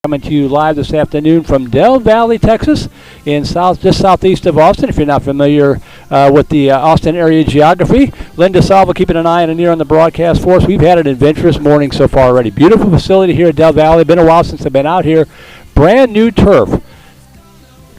Coming to you live this afternoon from Del Valley, Texas, in just southeast of Austin. If you're not familiar with the Austin area geography, Linda Salva keeping an eye and an ear on the broadcast for us. We've had an adventurous morning so far already. Beautiful facility here at Del Valley. Been a while since I've been out here. Brand new turf.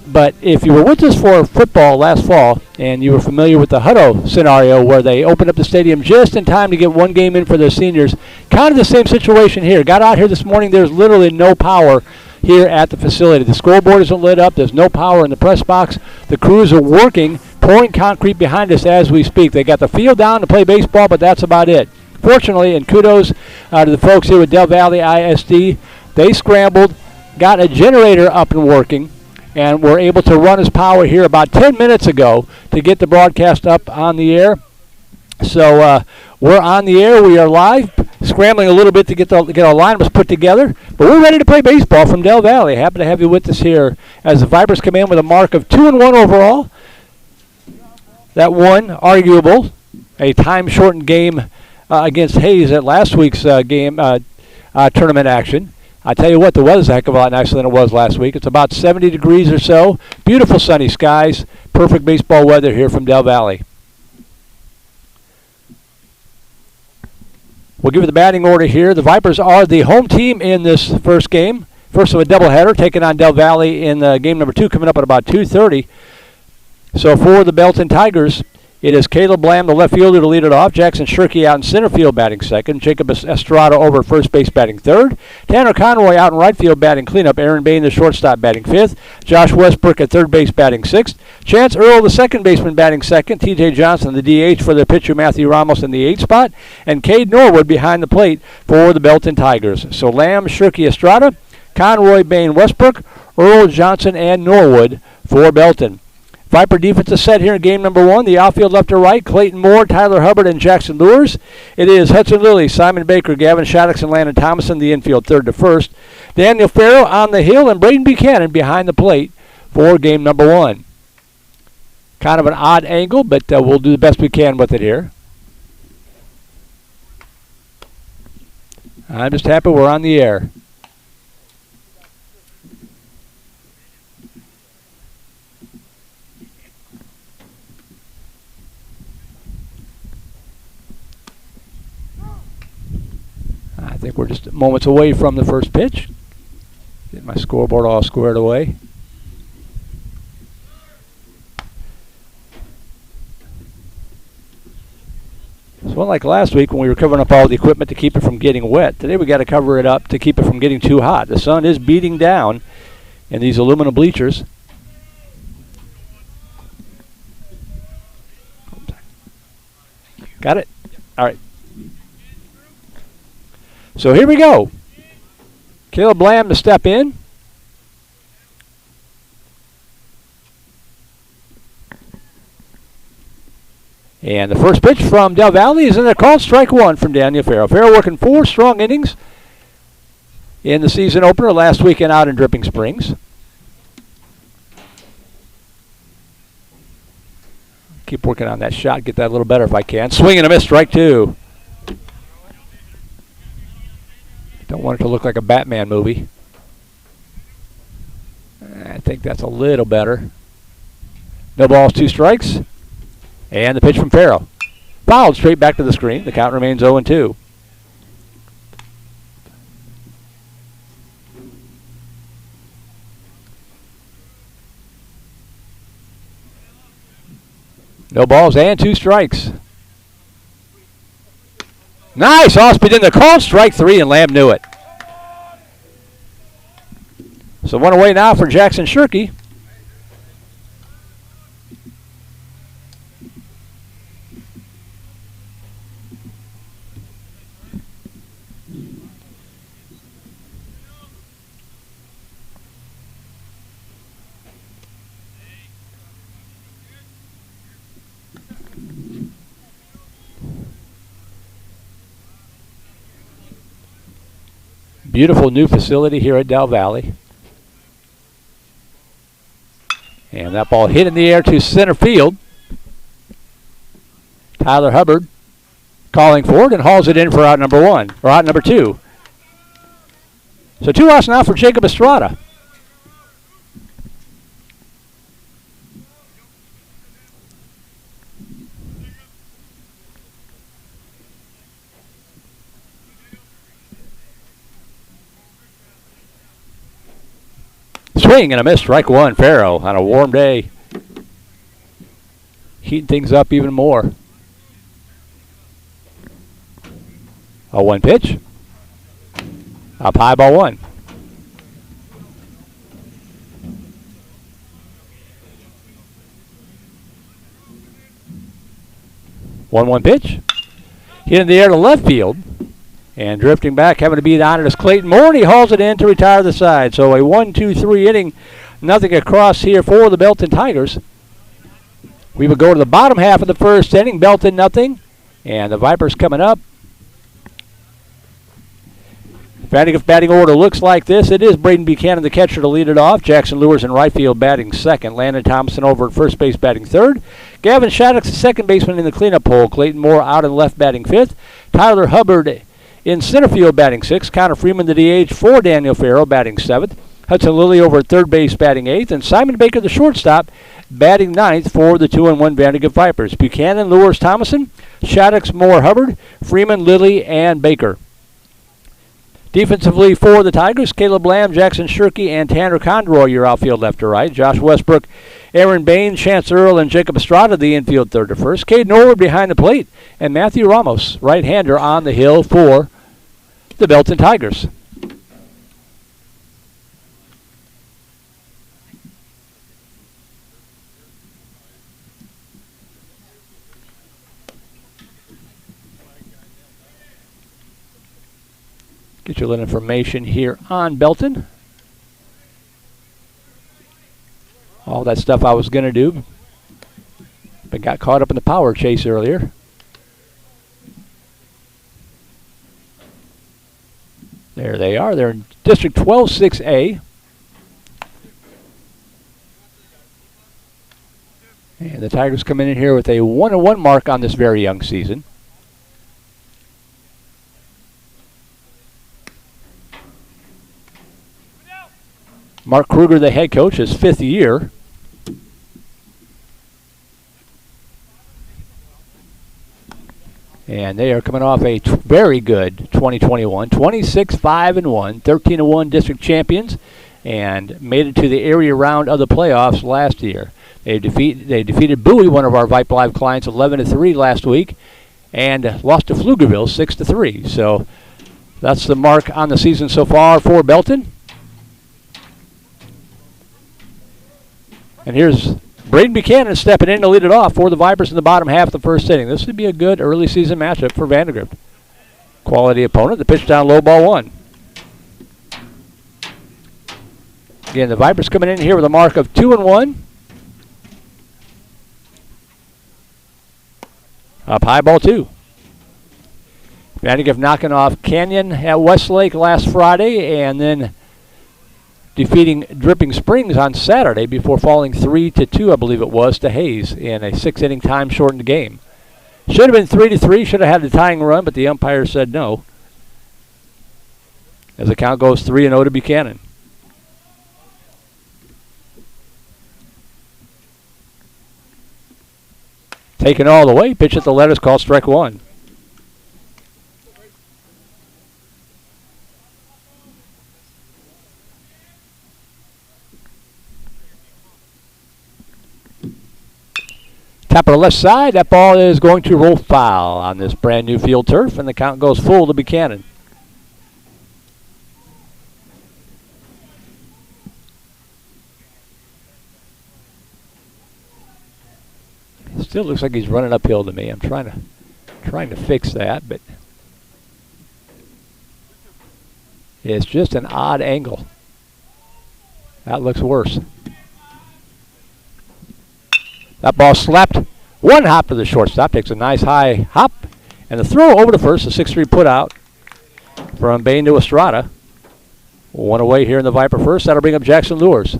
But if you were with us for football last fall and you were familiar with the Hutto scenario where they opened up the stadium just in time to get one game in for their seniors, kind of the same situation here. Got out here this morning, there's literally no power here at the facility. The scoreboard isn't lit up, there's no power in the press box. The crews are working, pouring concrete behind us as we speak. They got the field down to play baseball, but that's about it. Fortunately, and kudos to the folks here at Del Valley ISD, they scrambled, got a generator up and working, and we're able to run his power here about 10 minutes ago to get the broadcast up on the air. So we're on the air. We are live, scrambling a little bit to get our lineups put together. But we're ready to play baseball from Del Valley. Happy to have you with us here as the Vipers come in with a mark of 2-1 overall. That one, arguable, a time-shortened game against Hayes at last week's game tournament action. I tell you what, the weather's a heck of a lot nicer than it was last week. It's about 70 degrees or so. Beautiful sunny skies. Perfect baseball weather here from Del Valley. We'll give you the batting order here. The Vipers are the home team in this first game. First of a doubleheader, taking on Del Valley in game number 2, coming up at about 2:30. So for the Belton Tigers, it is Caleb Lamb, the left fielder, to lead it off. Jackson Shirkey out in center field batting second. Jacob Estrada over at first base batting third. Tanner Conroy out in right field batting cleanup. Aaron Bain, the shortstop, batting fifth. Josh Westbrook at third base batting sixth. Chance Earl, the second baseman, batting second. T.J. Johnson, the DH, for their pitcher Matthew Ramos in the 8th spot. And Cade Norwood behind the plate for the Belton Tigers. So Lamb, Shirkey, Estrada, Conroy, Bain, Westbrook, Earl, Johnson, and Norwood for Belton. Viper defense is set here in game number 1. The outfield left to right, Clayton Moore, Tyler Hubbard, and Jackson Lewis. It is Hudson Lilly, Simon Baker, Gavin Shaddix, and Landon Thomason, the infield third to first. Daniel Farrow on the hill, and Braden Buchanan behind the plate for game number 1. Kind of an odd angle, but we'll do the best we can with it here. I'm just happy we're on the air. I think we're just moments away from the first pitch. Get my scoreboard all squared away. So unlike last week when we were covering up all the equipment to keep it from getting wet, today we got to cover it up to keep it from getting too hot. The sun is beating down in these aluminum bleachers. Got it? All right. So here we go. Caleb Lamb to step in. And the first pitch from Del Valley is in there, called strike 1 from Daniel Farrow. Farrow working 4 strong innings in the season opener last weekend out in Dripping Springs. Keep working on that shot, get that a little better if I can. Swing and a miss, strike 2. Don't want it to look like a Batman movie. I think that's a little better. No balls, 2 strikes. And the pitch from Farrow. Fouled straight back to the screen. The count remains 0-2. No balls and 2 strikes. Nice off-speed in the call. Strike 3, and Lamb knew it. So 1 away now for Jackson Shirkey. Beautiful new facility here at Del Valley. And that ball hit in the air to center field. Tyler Hubbard calling for it and hauls it in for out number 1, or out number 2. So 2 outs now for Jacob Estrada. Swing and a miss, strike one. Farrow on a warm day. Heating things up even more. A 1 pitch. Up high, ball 1. One pitch. Hit in the air to left field. And drifting back, having to beat on it is Clayton Moore, and he hauls it in to retire the side. So a 1-2-3 inning, nothing across here for the Belton Tigers. We would go to the bottom half of the first inning. Belton nothing, and the Vipers coming up. Batting order looks like this. It is Braden Buchanan, the catcher, to lead it off. Jackson Lewis in right field batting second. Landon Thompson over at first base batting third. Gavin Shattuck, the second baseman in the cleanup hole. Clayton Moore out in left batting fifth. Tyler Hubbard in center field batting sixth. Connor Freeman, the DH, for Daniel Farrow, batting seventh. Hudson Lilly over at third base batting eighth. And Simon Baker, the shortstop, batting ninth for the 2-1 VandeGrift Vipers. Buchanan, Lewis, Thomason, Shattuck, Moore, Hubbard, Freeman, Lilly, and Baker. Defensively for the Tigers, Caleb Lamb, Jackson Shirky, and Tanner Condroy, your outfield left to right. Josh Westbrook, Aaron Bain, Chance Earl, and Jacob Estrada, the infield third to first. Cade Norwood behind the plate, and Matthew Ramos, right-hander, on the hill for the Belton Tigers. Get you a little information here on Belton. All that stuff I was going to do, but got caught up in the power chase earlier. There they are. They're in District 12-6A. And the Tigers come in here with a 1-1 mark on this very young season. Mark Kruger, the head coach, his fifth year. And they are coming off a very good 2021, 26-5-1, 13-1 district champions, and made it to the area round of the playoffs last year. They defeated Bowie, one of our Vype Live clients, 11-3 last week, and lost to Pflugerville 6-3. So that's the mark on the season so far for Belton. And here's Braden Buchanan stepping in to lead it off for the Vipers in the bottom half of the first inning. This would be a good early season matchup for VandeGrift. Quality opponent. The pitch down low, ball 1. Again, the Vipers coming in here with a mark of 2-1. Up high, ball 2. VandeGrift knocking off Canyon at Westlake last Friday, and then defeating Dripping Springs on Saturday before falling 3-2, I believe it was, to Hayes in a 6-inning time-shortened game. Should have been 3-3, should have had the tying run, but the umpire said no. As the count goes 3-0 to Buchanan. Taken all the way, pitch at the letters, called strike 1. Top of the left side, that ball is going to roll foul on this brand new field turf, and the count goes full to Buchanan. Still looks like he's running uphill to me. I'm trying to fix that, but it's just an odd angle. That looks worse. That ball slapped one hop to the shortstop. Takes a nice high hop. And the throw over to first, a 6-3 put out from Bain to Estrada. One away here in the Viper first. That'll bring up Jackson Lures.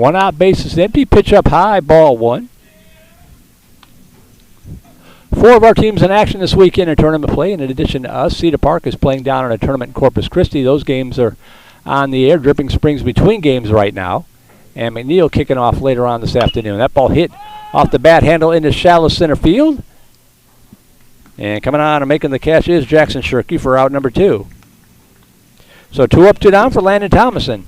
One out, base is empty. Pitch up high, ball one. 4 of our teams in action this weekend in tournament play. In addition to us, Cedar Park is playing down in a tournament in Corpus Christi. Those games are on the air. Dripping Springs between games right now. And McNeil kicking off later on this afternoon. That ball hit off the bat handle into shallow center field. And coming on and making the catch is Jackson Shirky for out number 2. So 2 up, 2 down for Landon Thomason.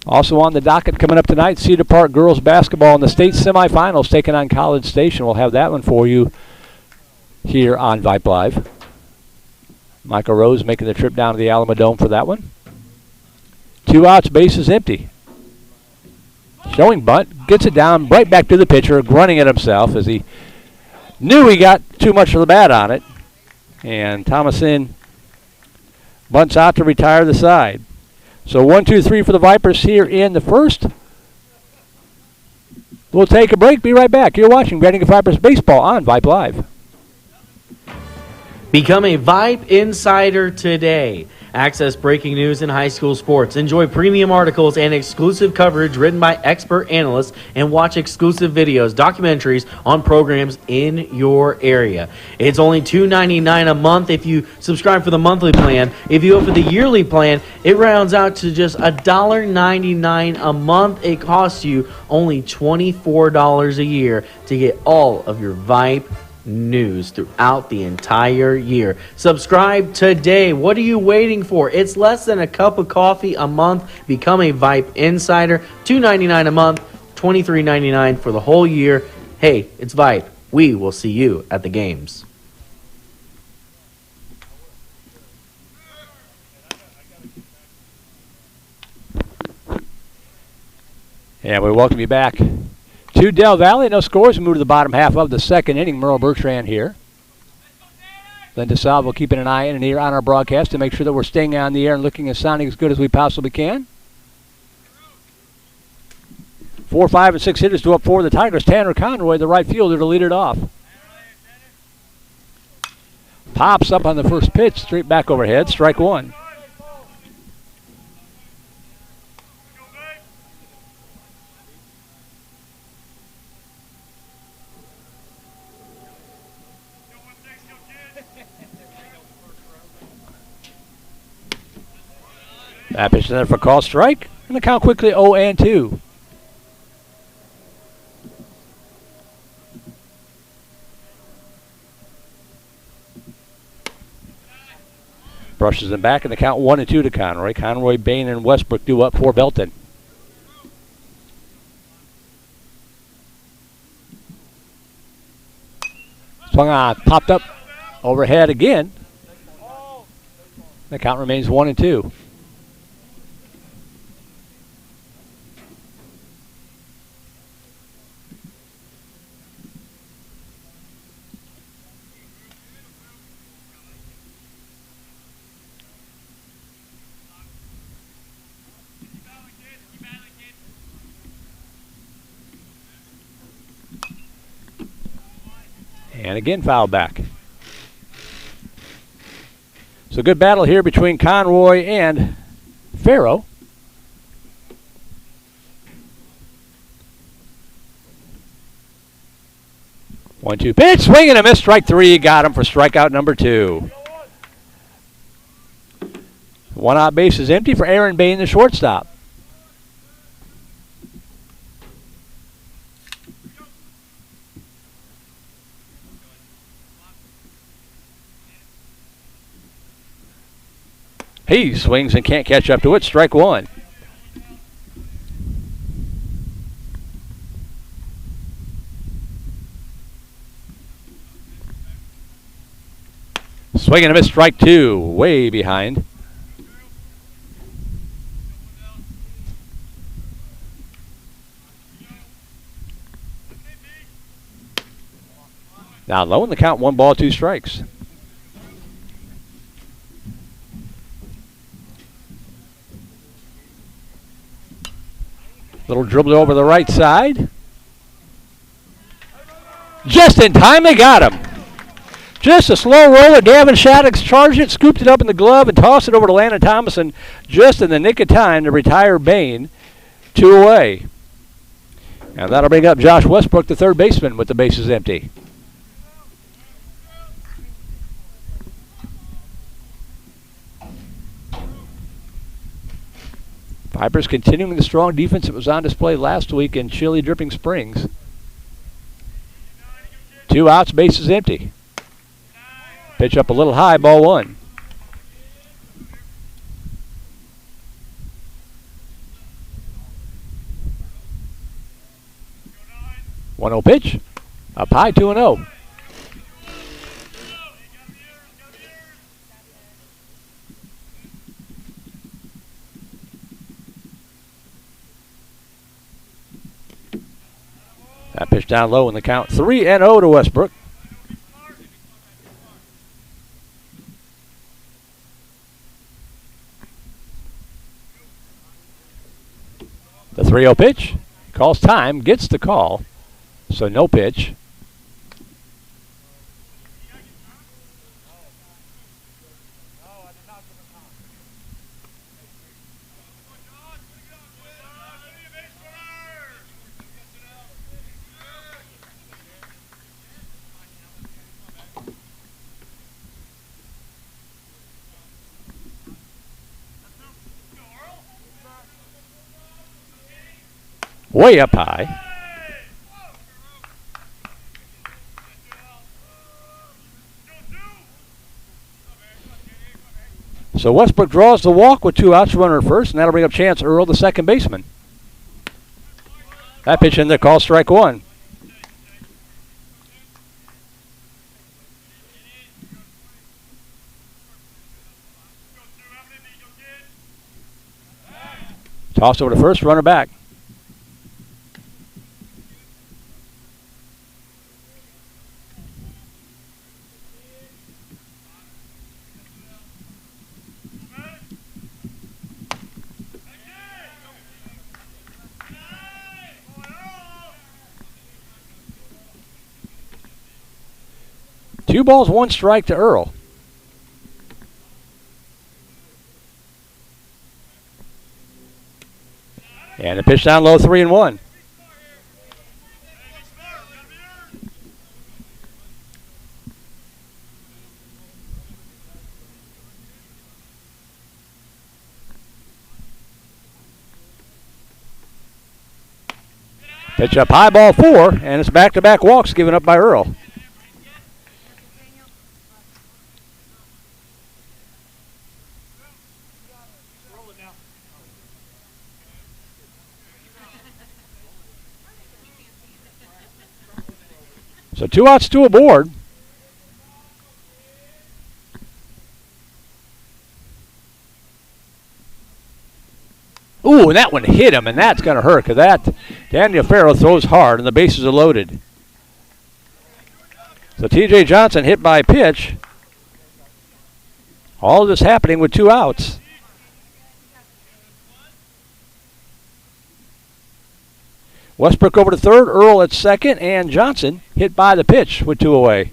Also on the docket coming up tonight, Cedar Park girls basketball in the state semifinals taking on College Station. We'll have that one for you here on Vype Live. Michael Rose making the trip down to the Alamo Dome for that one. 2 outs, base is empty. Showing bunt, gets it down, right back to the pitcher, grunting at himself as he knew he got too much of the bat on it. And Thomason bunts out to retire the side. So 1, 2, 3 for the Vipers here in the first. We'll take a break, be right back. You're watching Vandegrifts Vipers Baseball on Vype Live. Become a Vype Insider today. Access breaking news in high school sports. Enjoy premium articles and exclusive coverage written by expert analysts, and watch exclusive videos, documentaries on programs in your area. It's only $2.99 a month if you subscribe for the monthly plan. If you go for the yearly plan, it rounds out to just $1.99 a month. It costs you only $24 a year to get all of your Vype news throughout the entire year. Subscribe today. What are you waiting for? It's less than a cup of coffee a month. Become a Vype Insider. $2.99 a month, $23.99 for the whole year. Hey, it's Vype. We will see you at the games. And we welcome you back to Del Valley. No scores. We move to the bottom half of the second inning. Merle Bertrand here. Linda Salvo keeping an eye and an ear on our broadcast to make sure that we're staying on the air and looking and sounding as good as we possibly can. 4, 5, and 6 hitters to up for the Tigers. Tanner Conroy, the right fielder, to lead it off. Pops up on the first pitch, straight back overhead, strike 1. That pitch is there for call strike, and the count quickly 0-2. Brushes them back, and the count 1-2 to Conroy. Conroy, Bain, and Westbrook do up for Belton. Swung on, popped up overhead again. The count remains 1-2. And again, foul back. So good battle here between Conroy and Farrow. One-two pitch, swing and a miss, strike 3. Got him for strikeout number 2. One out, base is empty for Aaron Bain, the shortstop. He swings and can't catch up to it. Strike 1. Swing and a miss. Strike 2. Way behind. Now low in the count. 1 ball, 2 strikes. Little dribble over the right side. Just in time, they got him. Just a slow roller. Gavin Shattuck charged it, scooped it up in the glove, and tossed it over to Landon Thomason just in the nick of time to retire Bain. 2 away. And that'll bring up Josh Westbrook, the third baseman, with the bases empty. Vipers continuing the strong defense that was on display last week in chilly Dripping Springs. 2 outs, bases empty. Pitch up a little high, ball 1. One 0 pitch. Up high, 2-0. That pitch down low in the count. 3-0 to Westbrook. The 3-0 pitch. Calls time, gets the call. So no pitch. Way up high. So Westbrook draws the walk with 2 outs, runner at first, and that'll bring up Chance Earl, the second baseman. That pitch in there, call strike 1. Toss over to first, runner back. Two balls, 1 strike to Earl. And a pitch down low, 3-1. Pitch up high, ball 4, and it's back-to-back walks given up by Earl. So 2 outs, 2 aboard. Ooh, and that one hit him, and that's going to hurt because that Daniel Farrow throws hard, and the bases are loaded. So T.J. Johnson hit by pitch. All of this happening with 2 outs. Westbrook over to third, Earl at second, and Johnson hit by the pitch with 2 away.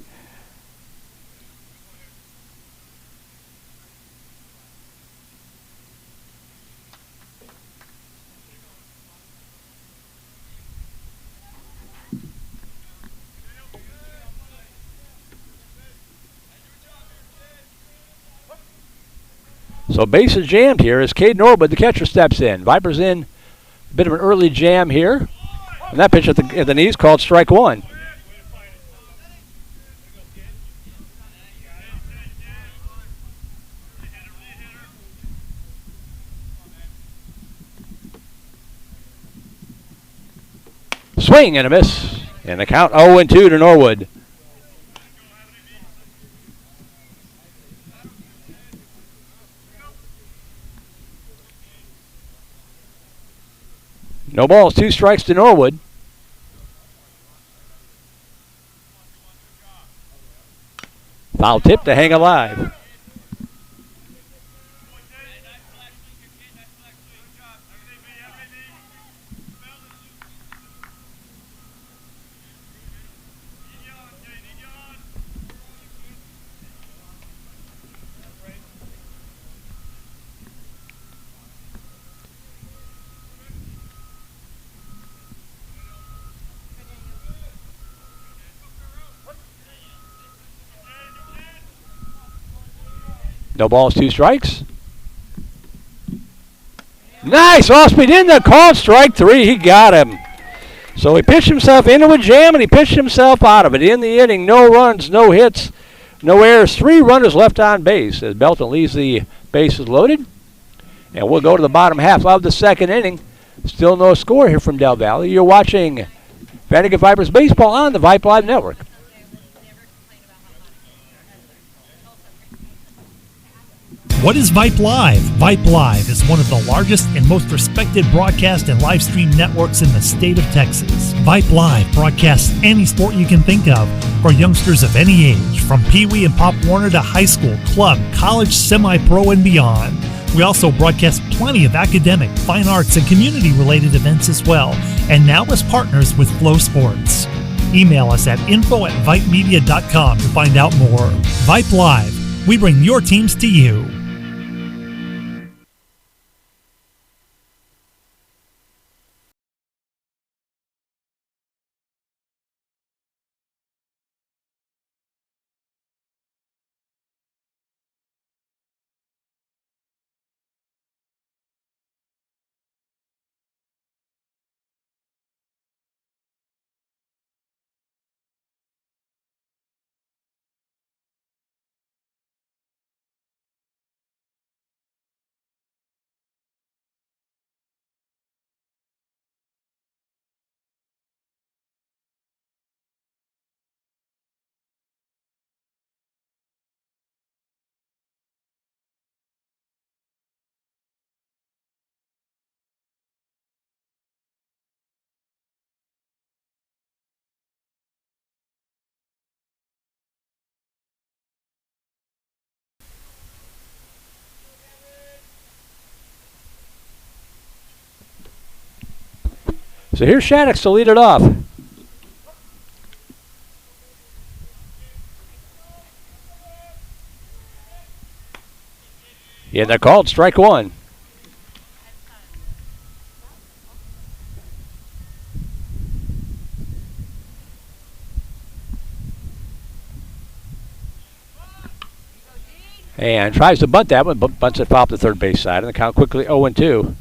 So bases jammed here as Cade Norwood, the catcher, steps in. Vipers in a bit of an early jam here. And that pitch at the knees called strike 1. Swing and a miss. And the count 0-2 to Norwood. No balls, 2 strikes to Norwood. Foul tip to hang alive. No balls, 2 strikes. Nice off-speed in the called strike 3. He got him. So he pitched himself into a jam, and he pitched himself out of it. In the inning, no runs, no hits, no errors. 3 runners left on base as Belton leaves the bases loaded. And we'll go to the bottom half of the 2nd inning. Still no score here from Del Valle. You're watching VANDEGRIFT Vipers Baseball on the Vype Live Network. What is Vype Live? Vype Live is one of the largest and most respected broadcast and live stream networks in the state of Texas. Vype Live broadcasts any sport you can think of for youngsters of any age, from Pee Wee and Pop Warner to high school, club, college, semi-pro, and beyond. We also broadcast plenty of academic, fine arts, and community-related events as well, and now as partners with Flow Sports. Email us at info@vypemedia.com to find out more. Vype Live. We bring your teams to you. So here's Shaddix to lead it off. Yeah, they're called strike 1. And tries to bunt that one, but bunts it foul to the third base side, and the count quickly 0-2.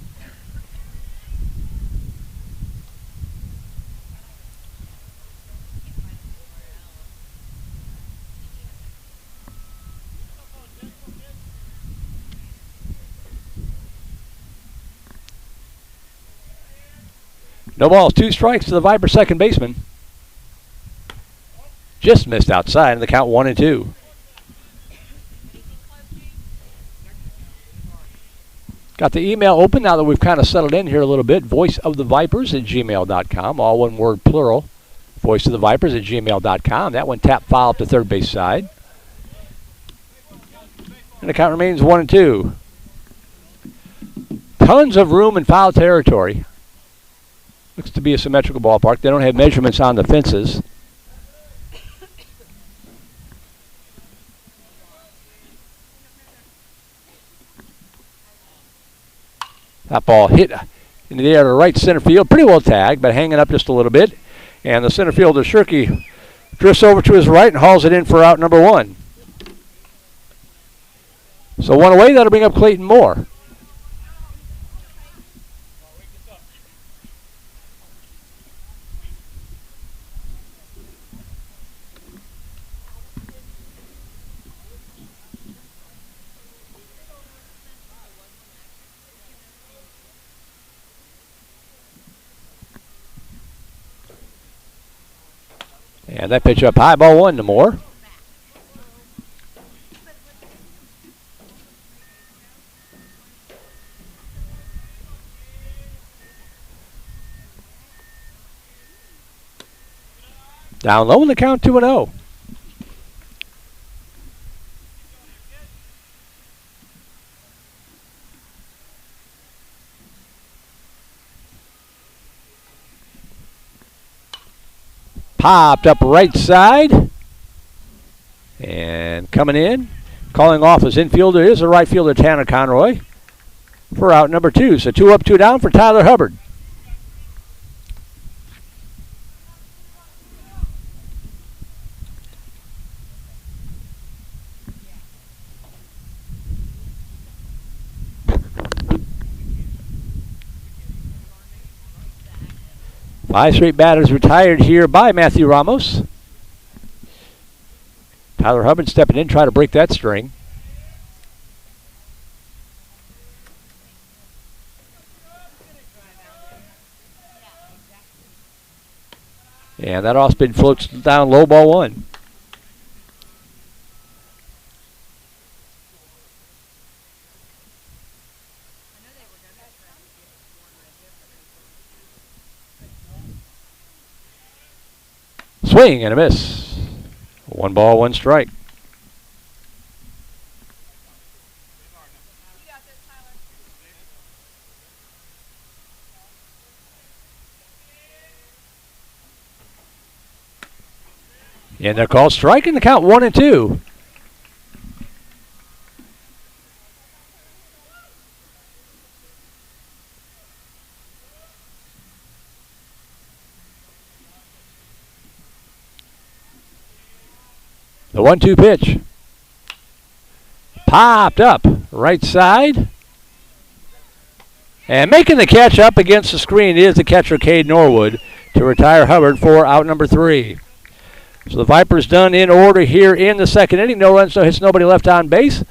No balls, 2 strikes to the Viper second baseman. Just missed outside, and the count 1-2. Got the email open now that we've kind of settled in here a little bit. voiceofthevipers@gmail.com, all one word plural. voiceofthevipers@gmail.com. That one tapped foul up the third base side. And the count remains 1-2. Tons of room in foul territory. Looks to be a symmetrical ballpark. They don't have measurements on the fences. That ball hit into the air to right center field. Pretty well tagged, but hanging up just a little bit. And the center fielder, Shirky, drifts over to his right and hauls it in for out number 1. So 1 away. That'll bring up Clayton Moore. And that pitch up high, ball 1 to Moore. Down low in the count 2-0. Popped up right side. And coming in, calling off his infielder is the right fielder, Tanner Conroy, for out number 2. So 2 up, 2 down for Tyler Hubbard. 5 straight batters retired here by Matthew Ramos. Tyler Hubbard stepping in, trying to break that string. And that off spin floats down low, ball 1. Swing and a miss. 1 ball, 1 strike. And they're called striking the count 1-2. The 1-2 pitch. Popped up right side. And making the catch up against the screen is the catcher, Cade Norwood, to retire Hubbard for out number 3. So the Vipers done in order here in the second inning. No runs, no hits, nobody left on base.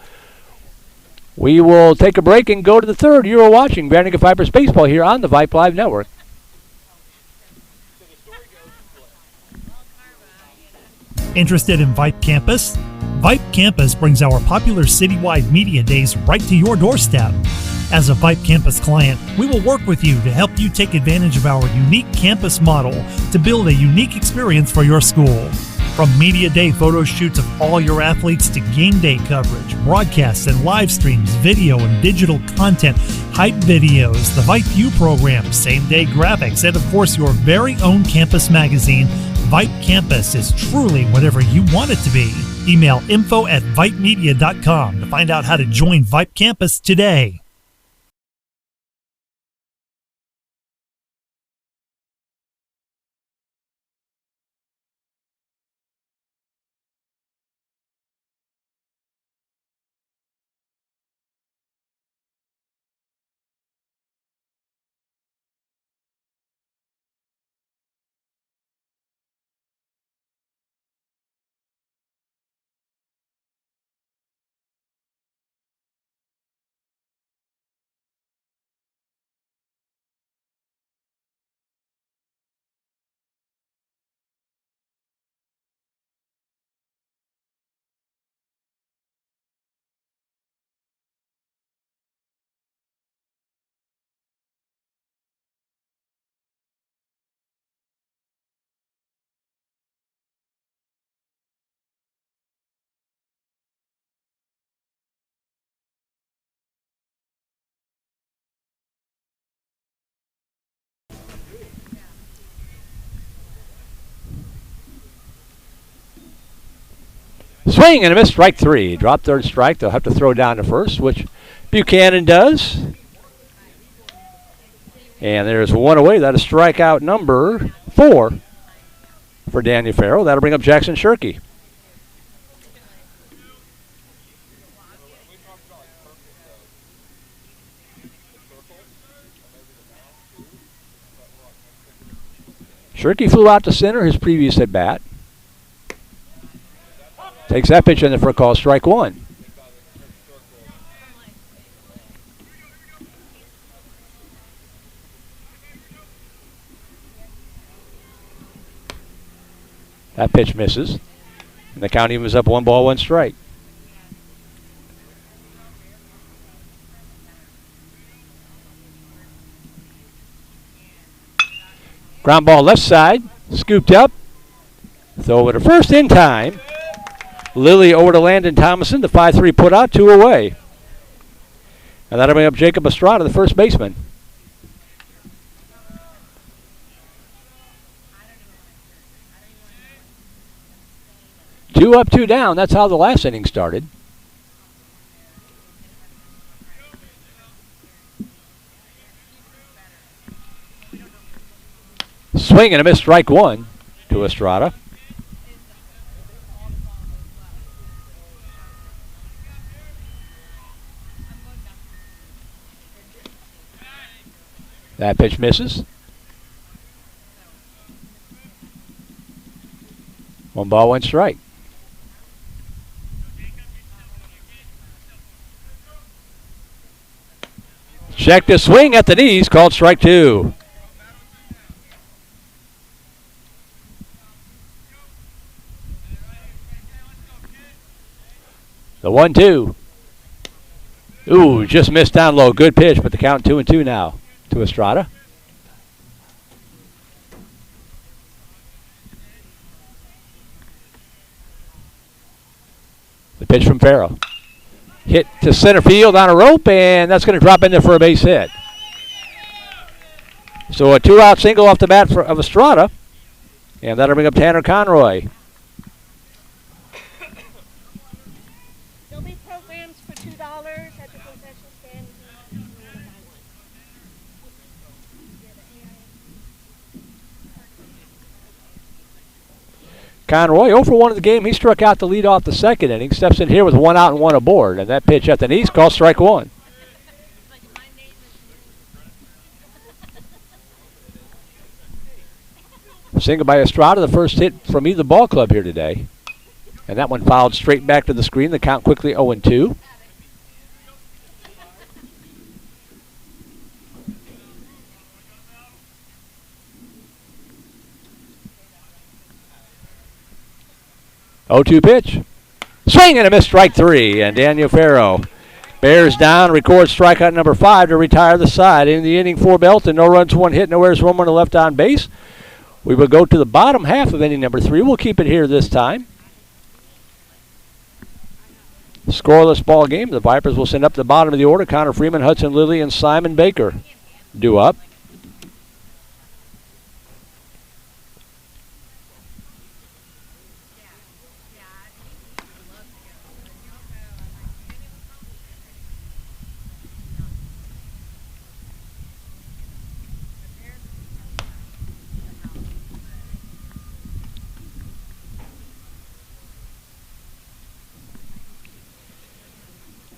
We will take a break and go to the third. You are watching Vandergrift Vipers Baseball here on the Vype Live Network. Interested in Vype Campus? Vype Campus brings our popular citywide media days right to your doorstep. As a Vype Campus client, we will work with you to help you take advantage of our unique campus model to build a unique experience for your school. From media day photo shoots of all your athletes to game day coverage, broadcasts and live streams, video and digital content, hype videos, the Vype U program, same-day graphics, and of course your very own campus magazine, Vype Campus is truly whatever you want it to be. Email info@vypemedia.com to find out how to join Vype Campus today. Swing and a miss, strike 3. Drop third strike. They'll have to throw down to first, which Buchanan does. And there's 1 away. That is strikeout number 4 for Daniel Farrell. That'll bring up Jackson Shirkey. Shirkey flew out to center his previous at bat. Takes that pitch in there for a call, strike 1. That pitch misses. And the count evens up 1 ball, 1 strike. Ground ball left side, scooped up. Throw over to first in time. Lilly over to Landon Thomason, the 5-3 put out, 2 away. And that'll bring up Jacob Estrada, the first baseman. Two up, 2 down. That's how the last inning started. Swing and a miss, strike 1 to Estrada. That pitch misses. 1 ball, 1 strike. Check the swing at the knees, called strike 2. The 1-2. Ooh, just missed down low. Good pitch, but the count 2-2 now to Estrada. The pitch from Farrell. Hit to center field on a rope, and that's going to drop in there for a base hit. So a 2-out single off the bat of Estrada, and that'll bring up Tanner Conroy. There'll be programs for $2 at the concession stand. If you want to buy one. Conroy 0 for 1 of the game. He struck out the lead off the second inning. Steps in here with 1 out and 1 aboard. And that pitch at the knees called strike 1. Single by Estrada, the first hit from either ball club here today. And that one fouled straight back to the screen. The count quickly 0-2. Pitch. Swing and a miss, strike 3. And Daniel Farrow bears down, records strikeout number 5 to retire the side. In the inning for Belton, no runs, 1 hit, no errors, 1 runner left on base. We will go to the bottom half of inning number 3. We'll keep it here this time. Scoreless ball game. The Vipers will send up the bottom of the order. Connor Freeman, Hudson Lilly, and Simon Baker due up.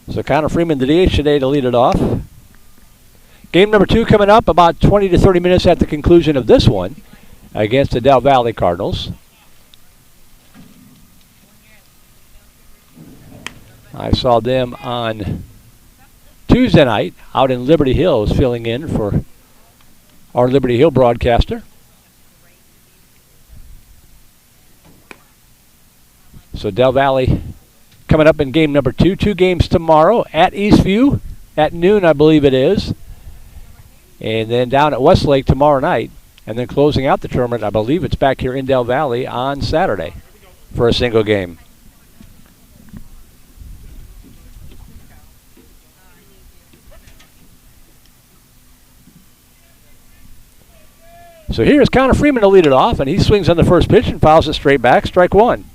So Connor Freeman, the DH today to lead it off. Game number 2 coming up about 20 to 30 minutes at the conclusion of this one against the Del Valle Cardinals. I saw them on Tuesday night out in Liberty Hills filling in for our Liberty Hill broadcaster. So Del Valle coming up in game number 2. 2 games tomorrow at Eastview at noon, I believe it is. And then down at Westlake tomorrow night. And then closing out the tournament, I believe it's back here in Del Valle on Saturday for a single game. So here's Connor Freeman to lead it off, and he swings on the first pitch and fouls it straight back, strike 1.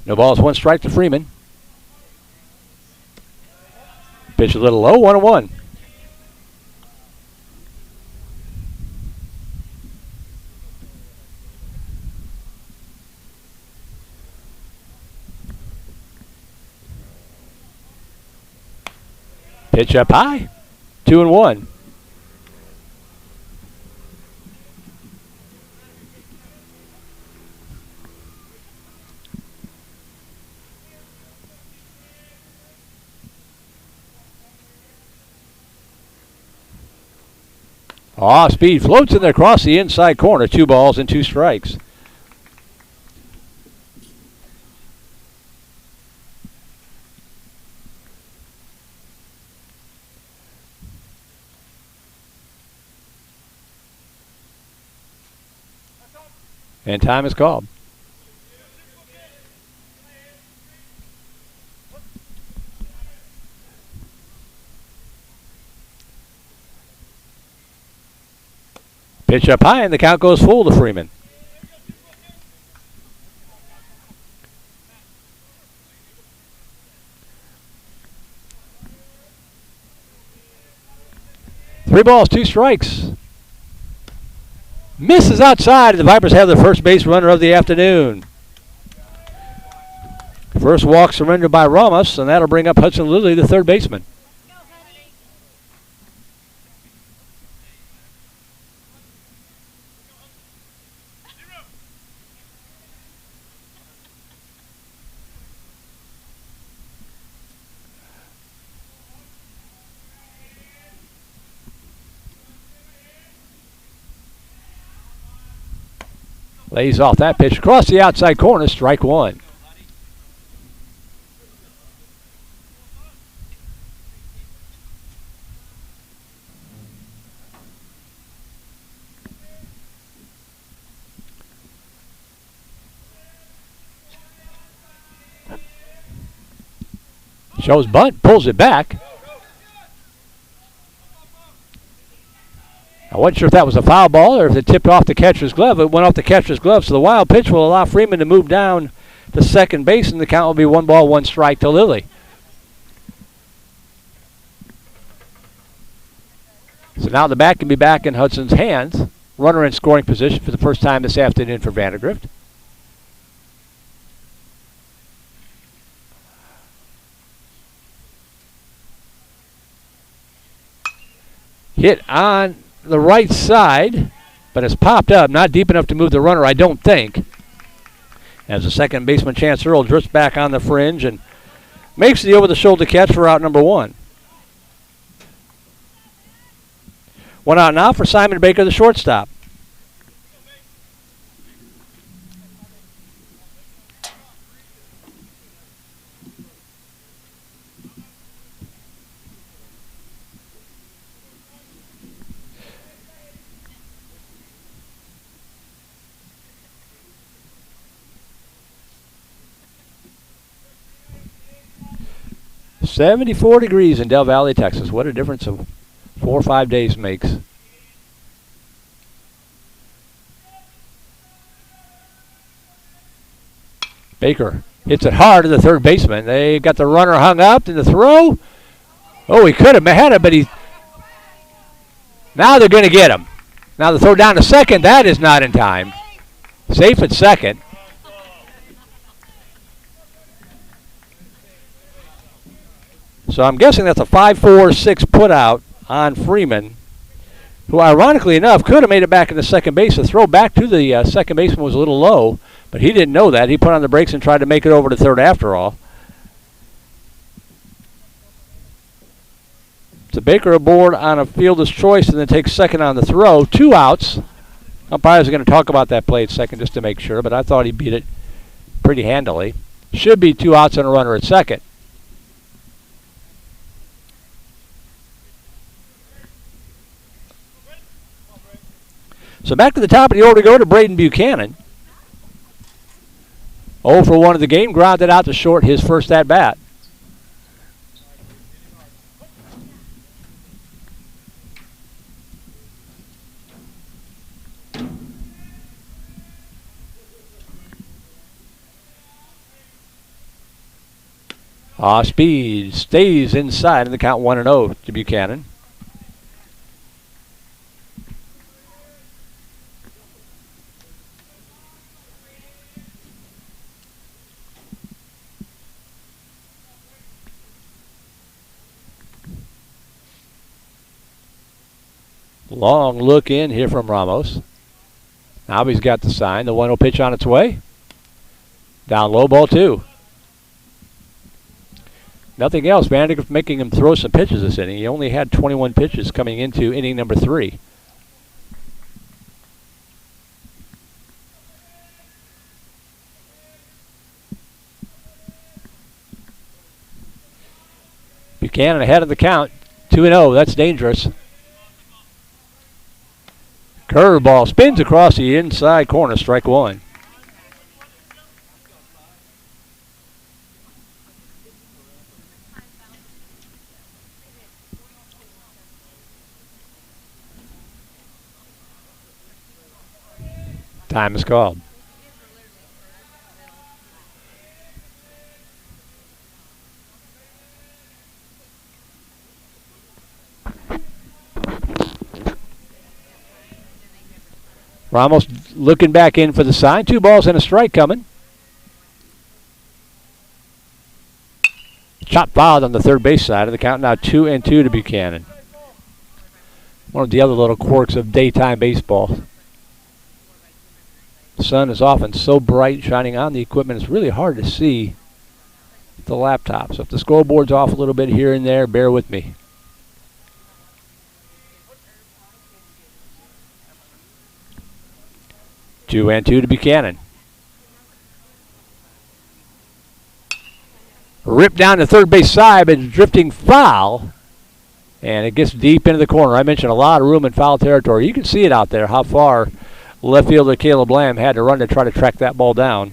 No balls, 1 strike to Freeman. Pitch a little low, 1-1. Pitch up high, 2-1. Off speed, floats in there across the inside corner. 2 balls and 2 strikes. And time is called. Pitch up high, and the count goes full to Freeman. Three balls, 2 strikes. misses outside, and the Vipers have the first base runner of the afternoon. First walk surrendered by Ramos, and that'll bring up Hudson Lilly, the third baseman. Lays off that pitch across the outside corner, strike one. Shows bunt, pulls it back. I wasn't sure if that was a foul ball or if it tipped off the catcher's glove. It went off the catcher's glove, so the wild pitch will allow Freeman to move down to second base, and the count will be 1-1 to Lilly. So now the bat can be back in Hudson's hands. Runner in scoring position for the first time this afternoon for VANDEGRIFT. Hit on the right side, but it's popped up, not deep enough to move the runner, I don't think. As the second baseman, Chance Earl, drifts back on the fringe and makes the over-the-shoulder catch for out number one. One out now for Simon Baker, the shortstop. .74 degrees in Del Valle, Texas. What a difference of 4 or 5 days makes. Baker hits it hard to the third baseman. They got the runner hung up in the throw. Oh, he could have had it, but he... Now they're going to get him. Now the throw down to second. That is not in time. Safe at second. So I'm guessing that's a 5-4-6 put out on Freeman, who ironically enough could have made it back into second base. The throw back to the second baseman was a little low, but he didn't know that. He put on the brakes and tried to make it over to third after all. So Baker aboard on a fielder's choice and then takes second on the throw. 2 outs. Umpires are going to talk about that play at second just to make sure, but I thought he beat it pretty handily. Should be 2 outs and a runner at second. So back to the top of the order go to Braden Buchanan. 0 for 1 of the game, grounded out to short his first at-bat. Speed stays inside in the count 1-0 to Buchanan. Long look in here from Ramos. Now he's got the sign. The 1-0 pitch on its way. Down low, ball 2. Nothing else. VANDEGRIFT making him throw some pitches this inning. He only had 21 pitches coming into inning number 3. Buchanan ahead of the count. 2-0. That's dangerous. Curveball spins across the inside corner, strike 1. Time is called. Ramos looking back in for the sign. 2 balls and a strike coming. Shot fouled on the third base side of the count. Now 2-2 to Buchanan. One of the other little quirks of daytime baseball. The sun is often so bright shining on the equipment, it's really hard to see the laptop. So if the scoreboard's off a little bit here and there, bear with me. Two and two to Buchanan. Ripped down the third base side, but drifting foul. And it gets deep into the corner. I mentioned a lot of room in foul territory. You can see it out there, how far left fielder Caleb Lamb had to run to try to track that ball down.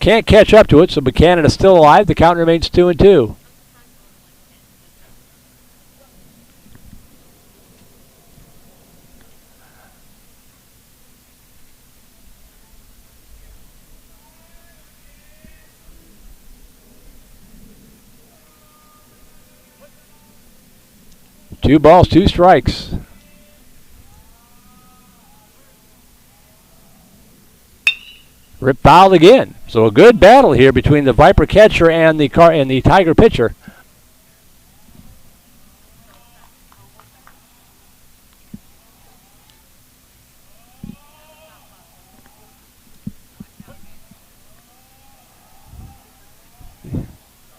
Can't catch up to it, so Buchanan is still alive. The count remains 2-2. Two balls, 2 strikes. Rip fouled again. So a good battle here between the Viper catcher and the Tiger pitcher.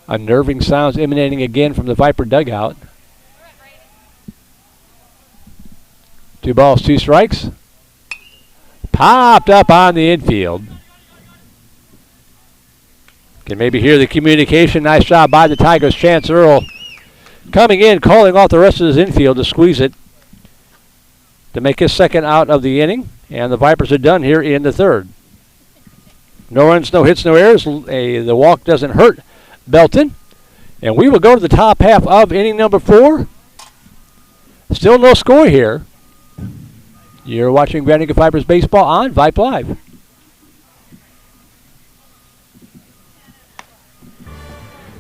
Unnerving sounds emanating again from the Viper dugout. 2 balls, 2 strikes. Popped up on the infield. Can maybe hear the communication. Nice job by the Tigers. Chance Earl coming in, calling off the rest of his infield to squeeze it to make his second out of the inning. And the Vipers are done here in the third. No runs, no hits, no errors. The walk doesn't hurt Belton. And we will go to the top half of inning number 4. Still no score here. You're watching Vandergrift Vipers baseball on Vype Live.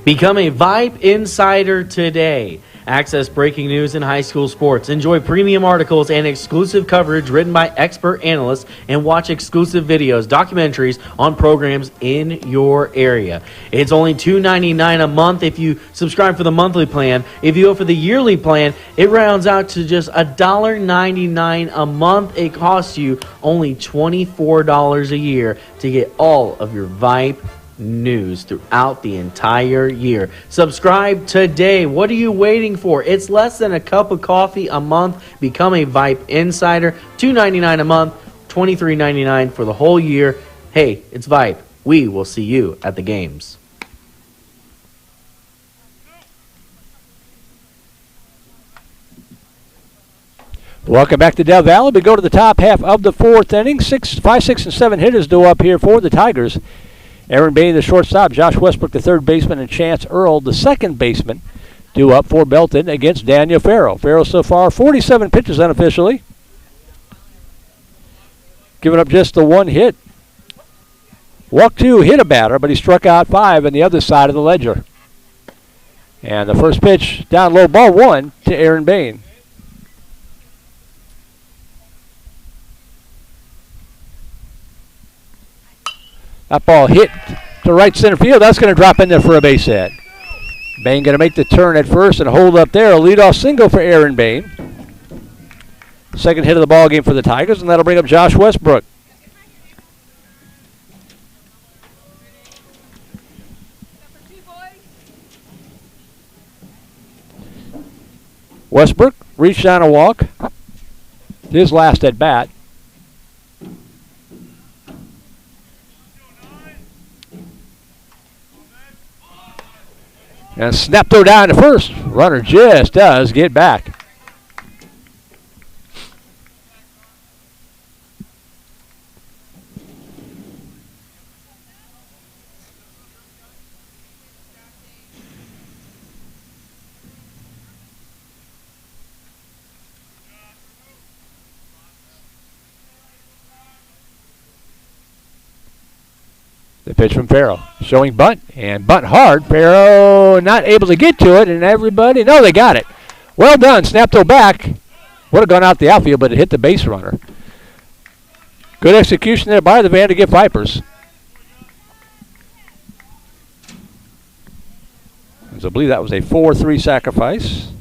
Become a Vype insider today. Access breaking news in high school sports. Enjoy premium articles and exclusive coverage written by expert analysts, and watch exclusive videos, documentaries on programs in your area. It's only $2.99 a month if you subscribe for the monthly plan. If you go for the yearly plan, it rounds out to just $1.99 a month. It costs you only $24 a year to get all of your Vype news throughout the entire year. Subscribe today. What are you waiting for? It's less than a cup of coffee a month. Become a Vype insider. $2.99 a month, $23.99 for the whole year. Hey, it's Vype. We will see you at the games. Welcome back to Del Valley. We go to the top half of the 4th inning. 5, 6, and 7 hitters due up here for the Tigers. Aaron Bain, the shortstop, Josh Westbrook, the third baseman, and Chance Earl, the second baseman, due up for Belton against Daniel Farrell. Farrell so far 47 pitches unofficially, giving up just the 1 hit. Walked 2, hit a batter, but he struck out 5 on the other side of the ledger. And the first pitch down low, ball 1 to Aaron Bain. That ball hit to right center field. That's going to drop in there for a base hit. Bain going to make the turn at first and hold up there. A leadoff single for Aaron Bain. Second hit of the ball game for the Tigers, and that'll bring up Josh Westbrook. Westbrook reached down a walk. His last at bat. And snap throw down to first. Runner just does get back. The pitch from Farrell, showing bunt, and bunt hard. Farrell not able to get to it, and everybody, no, they got it. Well done, snap throw back. Would have gone out the outfield, but it hit the base runner. Good execution there by the VandeGrift Vipers. As I believe that was a 4-3 sacrifice.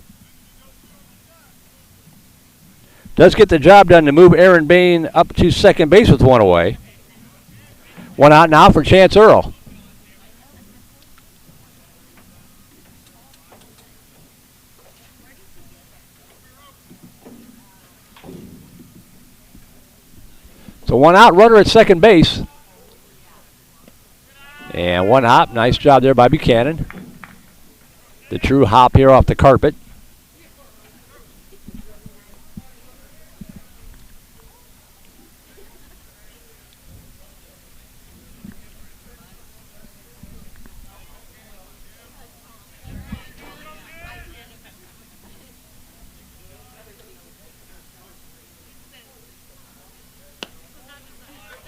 Does get the job done to move Aaron Bain up to second base with one away. One out now for Chance Earl. So one out, runner at second base. And one hop. Nice job there by Buchanan. The true hop here off the carpet.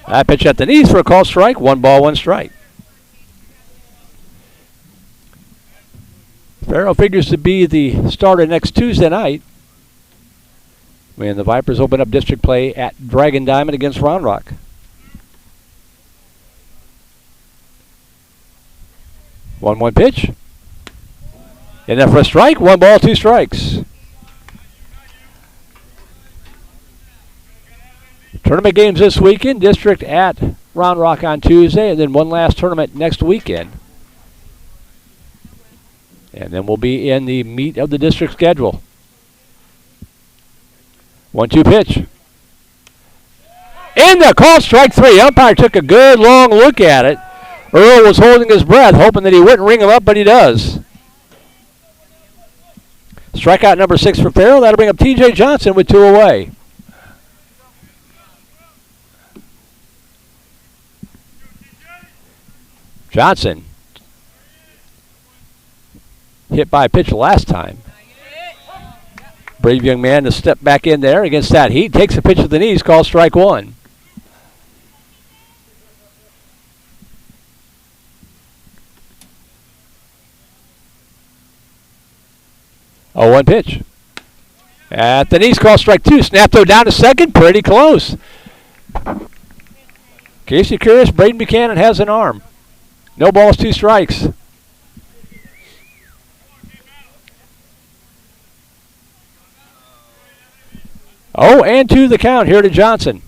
That pitch at the knees for a called strike. 1 ball, 1 strike. Farrell figures to be the starter next Tuesday night when the Vipers open up district play at Dragon Diamond against Round Rock. One pitch. In there for a strike. 1 ball, 2 strikes. Tournament games this weekend. District at Round Rock on Tuesday, and then one last tournament next weekend. And then we'll be in the meat of the district schedule. 1-2 pitch. In the call, strike 3. Umpire took a good long look at it. Earl was holding his breath, hoping that he wouldn't ring him up, but he does. Strikeout number 6 for Farrell. That'll bring up T.J. Johnson with 2 away. Johnson hit by a pitch last time. Brave young man to step back in there against that heat. Takes a pitch to the knees, calls strike 1. Oh, 1 pitch. At the knees, call strike 2. Snap throw down to second. Pretty close. In case you're curious, Braden Buchanan has an arm. No balls, 2 strikes. Oh, and 2 the count here to Johnson.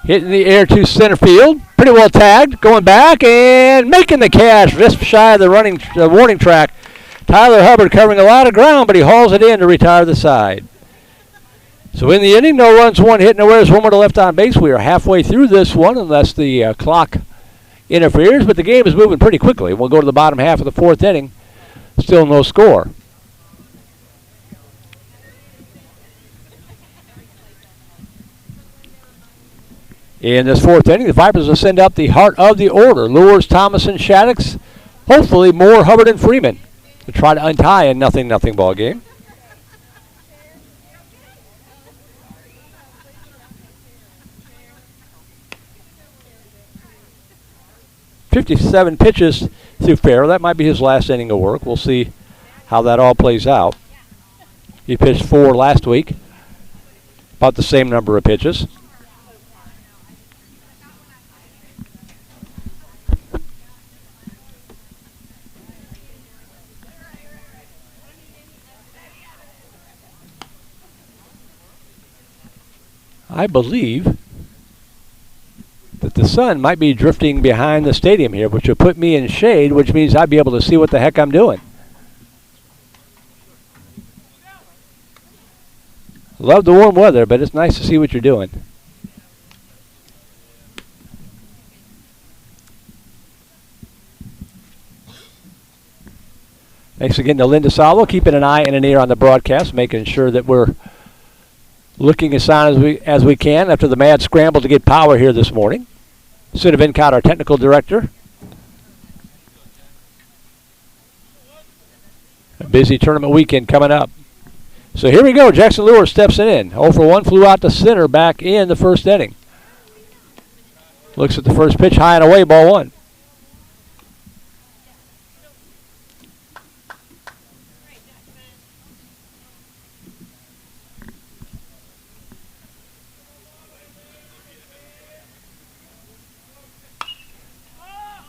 Hitting the air to center field. Pretty well tagged. Going back and making the catch just shy of the warning track. Tyler Hubbard covering a lot of ground, but he hauls it in to retire the side. So in the inning, no runs, 1 hit, no errors, 1 more to left on base. We are halfway through this one unless the clock interferes, but the game is moving pretty quickly. We'll go to the bottom half of the 4th inning. Still no score. In this 4th inning, the Vipers will send up the heart of the order. Lures, Thomas, and Shaddix. Hopefully more Hubbard and Freeman to try to untie a 0-0 ball game. 57 pitches to Farrell. That might be his last inning of work. We'll see how that all plays out. He pitched 4 last week. About the same number of pitches. I believe that the sun might be drifting behind the stadium here, which will put me in shade, which means I'd be able to see what the heck I'm doing. Love the warm weather, but it's nice to see what you're doing. Thanks again to Linda Salo, keeping an eye and an ear on the broadcast, making sure that we're looking as sound as we can after the mad scramble to get power here this morning. Sid Vincott, our technical director. A busy tournament weekend coming up. So here we go. Jackson Lure steps it in. 0 for 1, flew out to center back in the 1st inning. Looks at the first pitch, high and away, ball 1.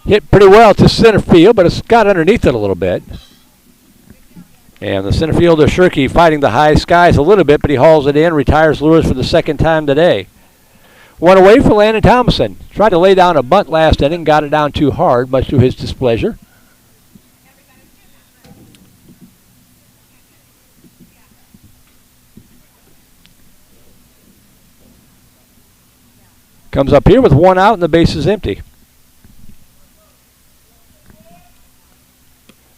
Hit pretty well to center field, but it's got underneath it a little bit. And the center fielder, Shirky, fighting the high skies a little bit, but he hauls it in, retires Lewis for the second time today. One away for Landon Thomason. Tried to lay down a bunt last inning, got it down too hard, much to his displeasure. Comes up here with one out and the base is empty.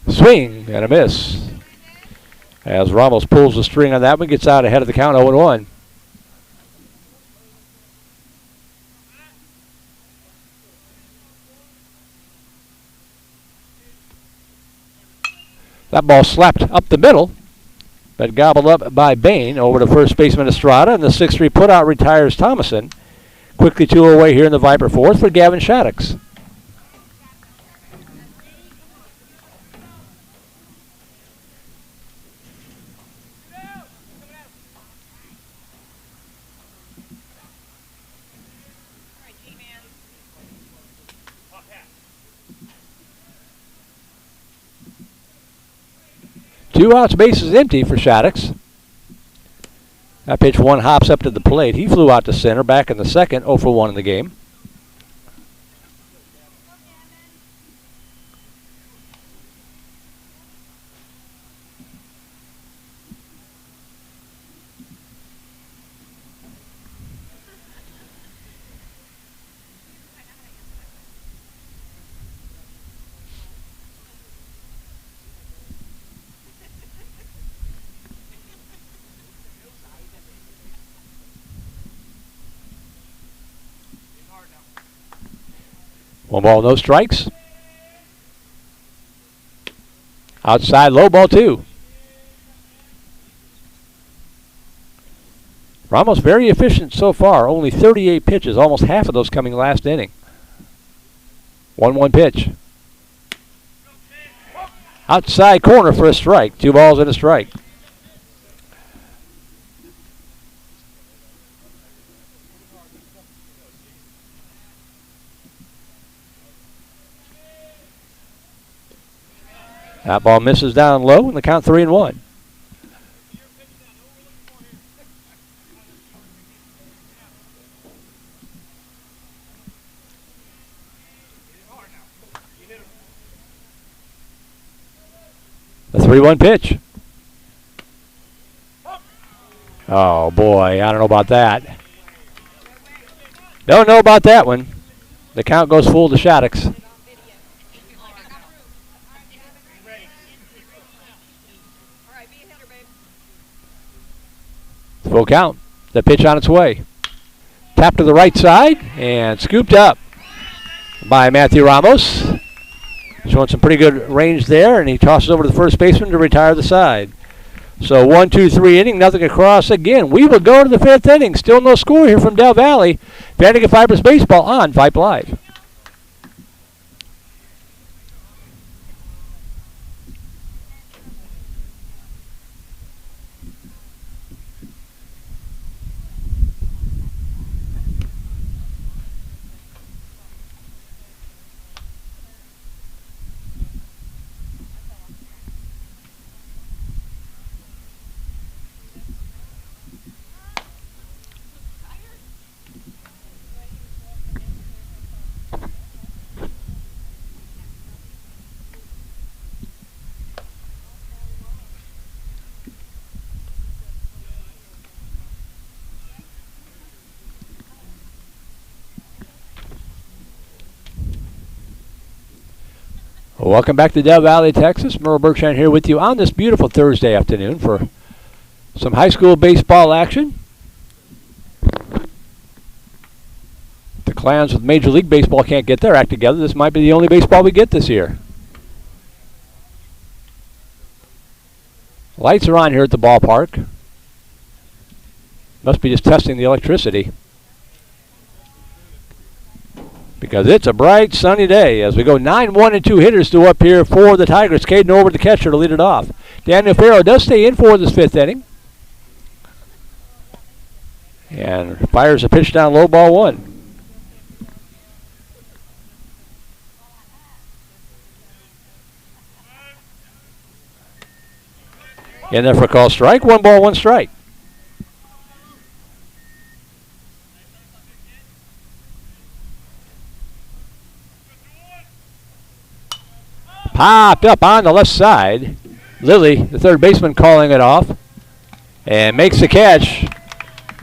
Swing and a miss. As Ramos pulls the string on that one, gets out ahead of the count 0-1. That ball slapped up the middle, but gobbled up by Bain over to first baseman Estrada, and the 6-3 putout retires Thomason. Quickly 2 away here in the Viper fourth for Gavin Shaddix. Two outs, bases empty for Shaddix. That pitch one hops up to the plate. He flew out to center, back in the second, 0 for 1 in the game. One ball, no strikes. Outside, low ball 2. Ramos very efficient so far. Only 38 pitches, almost half of those coming last inning. 1-1 pitch. Outside corner for a strike. 2 balls and a strike. That ball misses down low, and the count 3-1. The 3-1 pitch. Oh, boy, I don't know about that. Don't know about that one. The count goes full to Shaddix. Full count. The pitch on its way. Tap to the right side and scooped up by Matthew Ramos. Showing some pretty good range there, and he tosses over to the first baseman to retire the side. So 1, 2, 3 inning, nothing across again. We will go to the 5th inning. Still no score here from Del Valley. VANDEGRIFT VIPERS baseball on Vype Live. Welcome back to Del Valley, Texas. Merle Berkshire here with you on this beautiful Thursday afternoon for some high school baseball action. The clans with Major League Baseball can't get their act together. This might be the only baseball we get this year. Lights are on here at the ballpark. Must be just testing the electricity, because it's a bright, sunny day as we go 9-1 and 2 hitters to up here for the Tigers. Caden over the catcher to lead it off. Daniel Farrow does stay in for this 5th inning. And fires a pitch down low, ball 1. In there for a call strike. 1 ball, 1 strike. Popped up on the left side. Lilly, the third baseman, calling it off. And makes the catch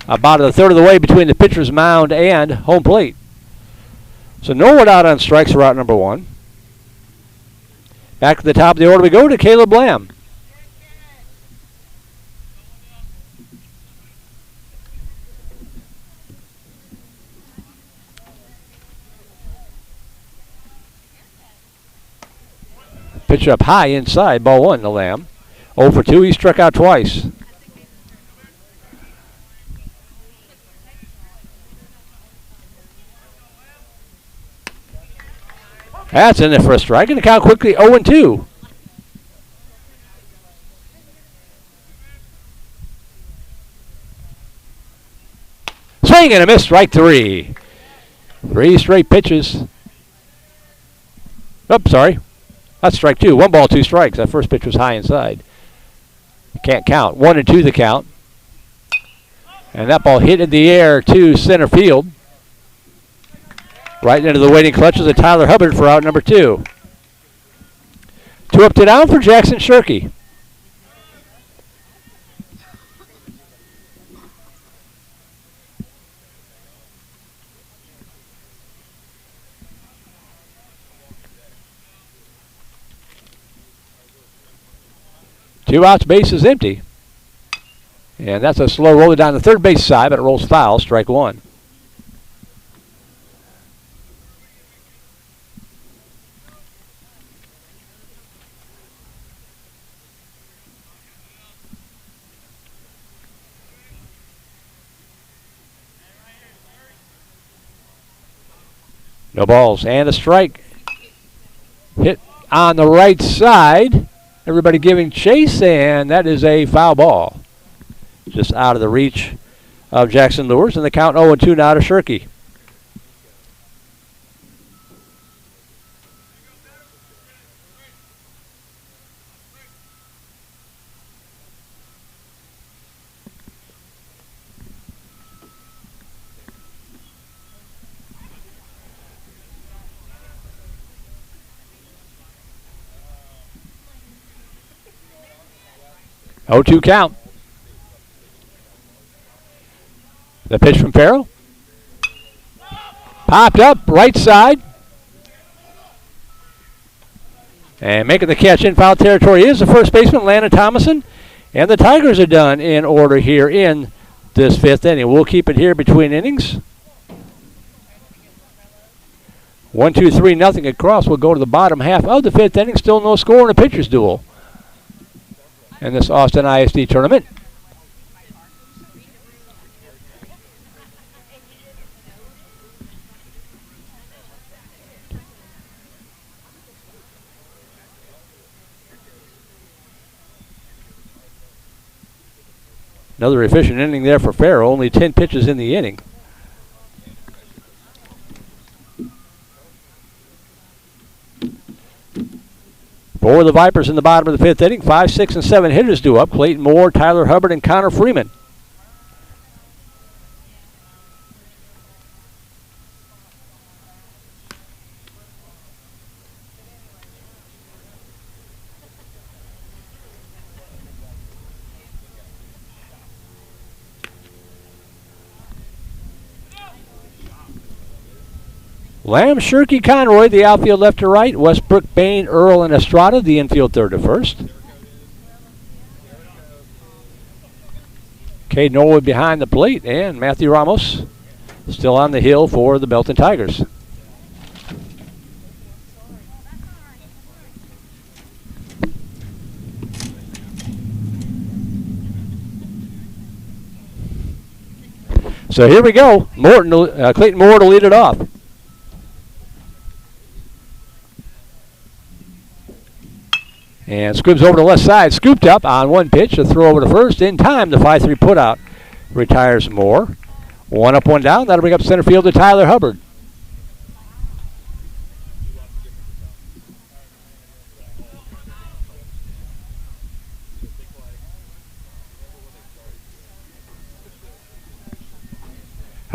about a third of the way between the pitcher's mound and home plate. So no one out on strikes for out number 1. Back to the top of the order we go to Caleb Lamb. Pitch up high inside, ball 1 to Lamb. 0 for 2, he struck out twice. That's in there for a strike, and the count quickly 0 and 2. Swing and a miss, strike 3. 3 straight pitches. Oops, sorry. That's strike 2. 1 ball, 2 strikes. That first pitch was high inside. Can't count. 1 and 2 the count. And that ball hit in the air to center field. Right into the waiting clutches of Tyler Hubbard for out number 2. 2 up to down for Jackson Shirkey. Two outs, base is empty. And that's a slow roller down the third base side, but it rolls foul, strike 1. No balls and a strike. Hit on the right side. Everybody giving chase, and that is a foul ball. Just out of the reach of Jackson Lures, and the count 0 and 2 now to Shirkey. Oh, 2 count. The pitch from Farrell. Popped up, right side. And making the catch in foul territory is the first baseman, Landon Thomason. And the Tigers are done in order here in this 5th inning. We'll keep it here between innings. 1, 2, 3, nothing across. We'll go to the bottom half of the 5th inning. Still no score in a pitcher's duel in this Austin ISD tournament. Another efficient inning there for Farrell. Only 10 pitches in the inning. For the Vipers in the bottom of the 5th inning, 5, 6, and 7 hitters due up. Clayton Moore, Tyler Hubbard, and Connor Freeman. Lamb, Shirkey, Conroy, the outfield left to right. Westbrook, Bain, Earl, and Estrada, the infield third to first. Cade Norwood behind the plate, and Matthew Ramos still on the hill for the Belton Tigers. So here we go. Clayton Moore to lead it off. And Scribbs over to the left side, scooped up on 1 pitch, a throw over to first. In time, the 5-3 putout retires Moore. 1 up, 1 down. That'll bring up center field to Tyler Hubbard.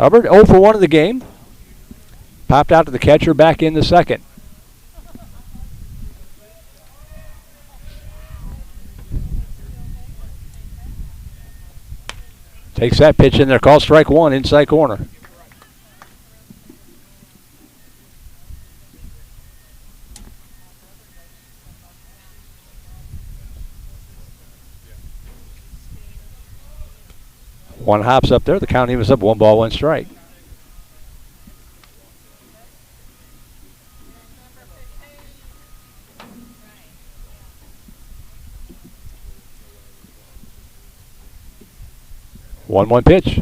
Hubbard 0 for 1 of the game. Popped out to the catcher, back in the second. Takes that pitch in there, called strike one, inside corner. One hops up there. The count evens up, 1 ball, 1 strike. One pitch.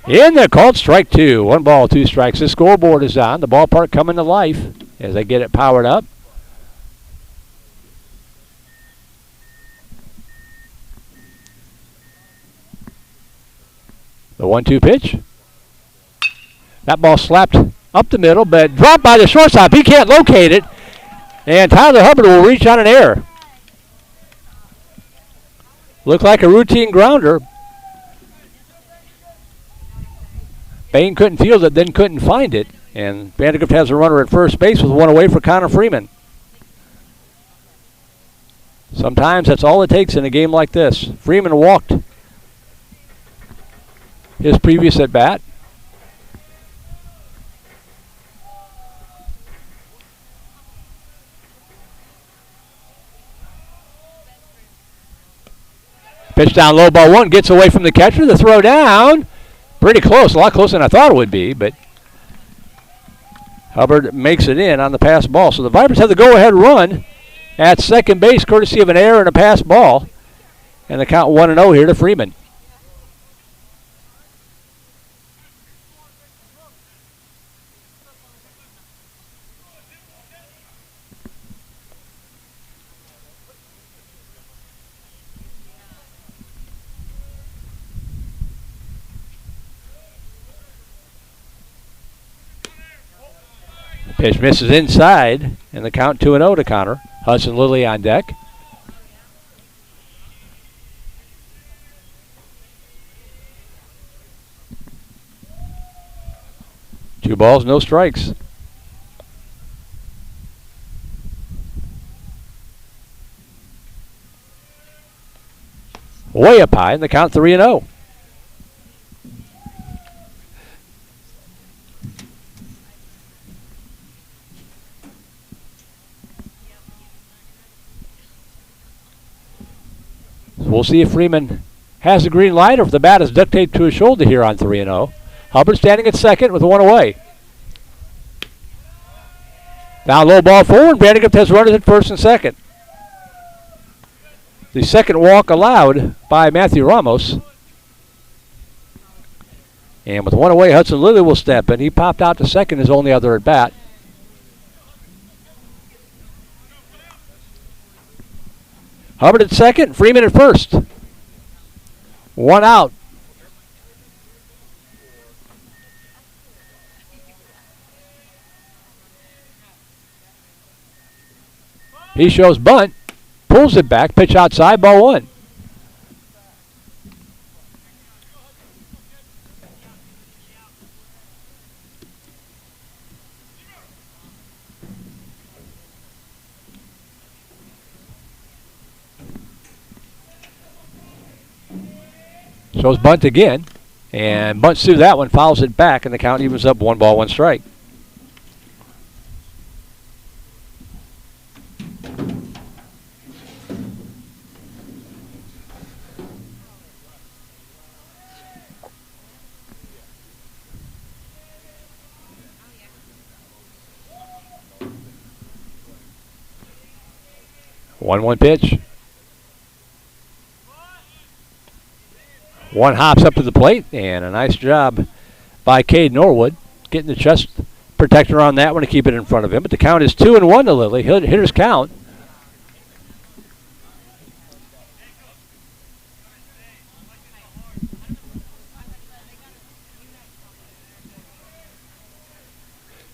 In there, called strike 2. 1 ball, 2 strikes. The scoreboard is on. The ballpark coming to life as they get it powered up. The 1-2 pitch. That ball slapped up the middle, but dropped by the shortstop. He can't locate it. And Tyler Hubbard will reach on an error. Looked like a routine grounder. Bain couldn't field it, then couldn't find it. And VANDEGRIFT has a runner at first base with 1 away for Connor Freeman. Sometimes that's all it takes in a game like this. Freeman walked his previous at bat. Pitch down low, ball 1, gets away from the catcher. The throw down, pretty close, a lot closer than I thought it would be, but Hubbard makes it in on the pass ball. So the Vipers have the go-ahead run at second base, courtesy of an error and a pass ball. And the count 1-0 here to Freeman. Pitch misses inside, and the count 2-0 to Connor. Hudson Lilly on deck. Two balls, no strikes. Way up high, and the count 3-0. We'll see if Freeman has a green light or if the bat is duct taped to his shoulder here on 3-0. Hubbard standing at second with 1 away. Down low, ball 4, and VANDEGRIFT has runners at first and second. The second walk allowed by Matthew Ramos. And with 1 away, Hudson Lilly will step in. He popped out to second, his only other at bat. Hubbard at second, Freeman at first. 1 out. He shows bunt, pulls it back, pitch outside, ball 1. Shows bunt again, and bunts through that one, fouls it back, and the count evens up 1 ball, 1 strike. One pitch. 1 hops up to the plate, and a nice job by Cade Norwood getting the chest protector on that one to keep it in front of him. But the count is 2-1 to Lilly. Hitter's count.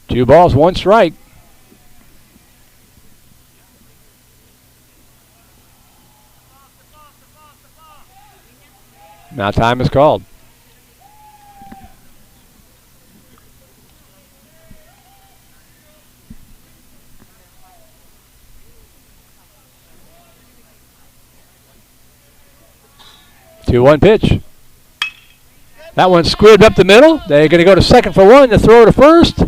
Two balls, 1 strike. Now time is called. 2-1 pitch. That one squared up the middle. They're going to go to second for one. The throw to first.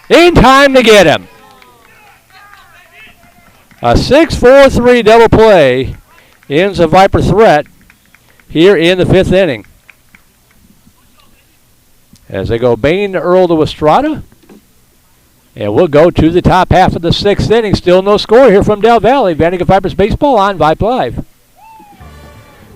In time to get him. A 6-4-3 double play ends a Viper threat here in the 5th inning. As they go Bain to Earl to Estrada. And we'll go to the top half of the 6th inning. Still no score here from Del Valley. Vandergrift Vipers baseball on Vype Live.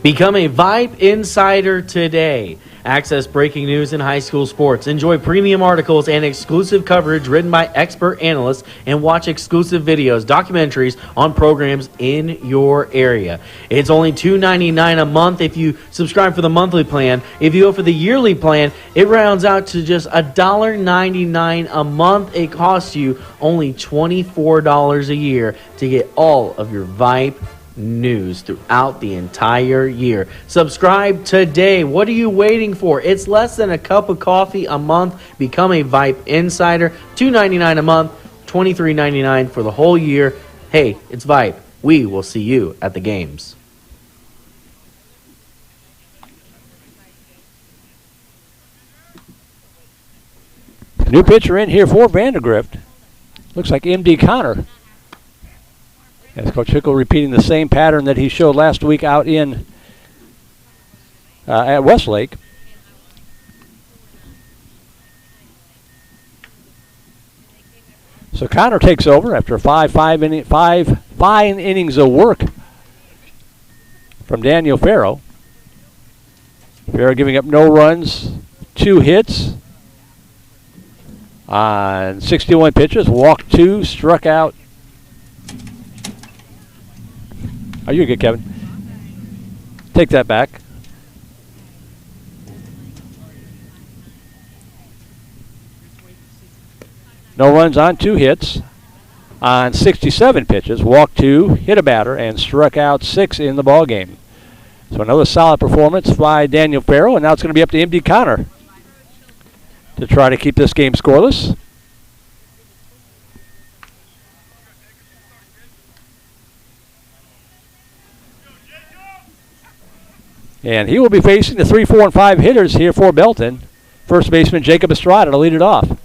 Become a Vype insider today. Access breaking news in high school sports. Enjoy premium articles and exclusive coverage written by expert analysts, and watch exclusive videos, documentaries on programs in your area. It's only $2.99 a month if you subscribe for the monthly plan. If you go for the yearly plan, it rounds out to just $1.99 a month. It costs you only $24 a year to get all of your Vype news throughout the entire year. Subscribe today. What are you waiting for? It's less than a cup of coffee a month. Become a Vype insider. $2.99 a month, $23.99 for the whole year. Hey, it's Vype. We will see you at the games. New pitcher in here for Vandergrift. Looks like MD Connor. As Coach Hickle repeating the same pattern that he showed last week out in at Westlake. So Connor takes over after five fine innings of work from Daniel Farrow. Farrow giving up no runs, 2 hits on 61 pitches, walked 2, struck out. Oh, you're good, Kevin. Take that back. No runs on 2 hits on 67 pitches. Walked 2, hit a batter, and struck out 6 in the ball game. So another solid performance by Daniel Farrow, and now it's going to be up to MD Connor to try to keep this game scoreless. And he will be facing the 3, 4, and 5 hitters here for Belton. First baseman Jacob Estrada to lead it off.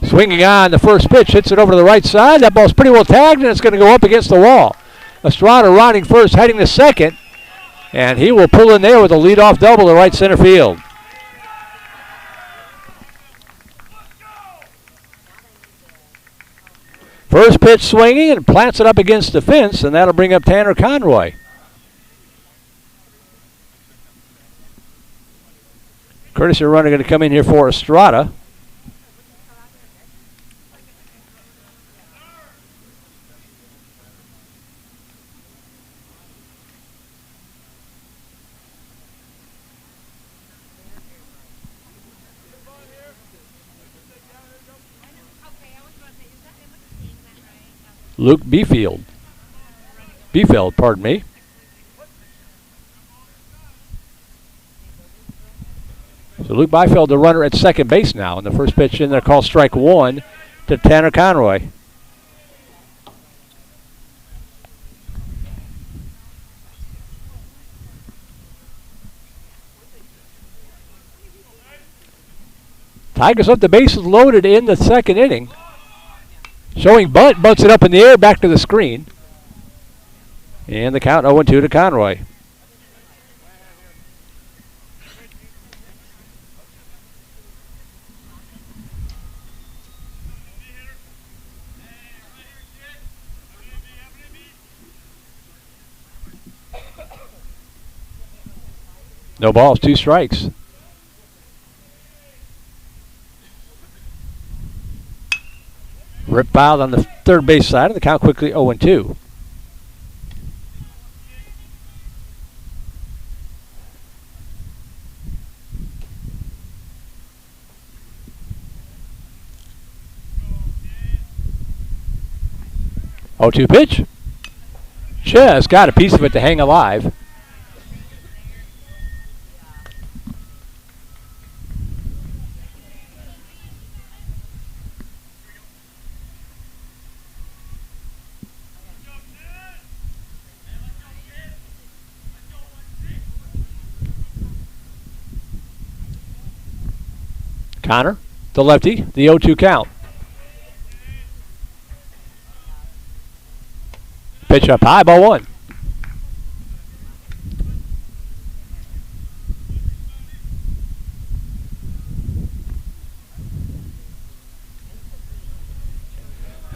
Swinging on the first pitch, hits it over to the right side. That ball's pretty well tagged, and it's going to go up against the wall. Estrada rounding first, heading to second. And he will pull in there with a leadoff double to right center field. First pitch swinging and plants it up against the fence, and that'll bring up Tanner Conroy. Courtesy runner going to come in here for Estrada. Luke Befield, pardon me. So Luke Befield, the runner at second base now. And the first pitch in there called strike 1 to Tanner Conroy. Tigers up, the bases loaded in the second inning. Showing bunt, bunts it up in the air, back to the screen. And the count 0-2 to Conroy. No balls, 2 strikes. Rip fouled on the third base side, and the count quickly 0-2. Oh, 2 pitch. Just got a piece of it to hang alive. Connor, the lefty, the 0-2 count. Pitch up high, ball one.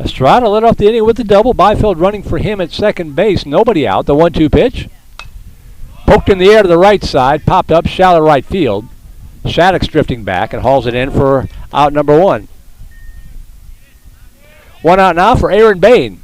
Estrada led off the inning with the double. Byfield running for him at second base. Nobody out. The 1-2 pitch. Poked in the air to the right side. Popped up shallow right field. Shattuck's drifting back and hauls it in for out number one. One out now for Aaron Bain.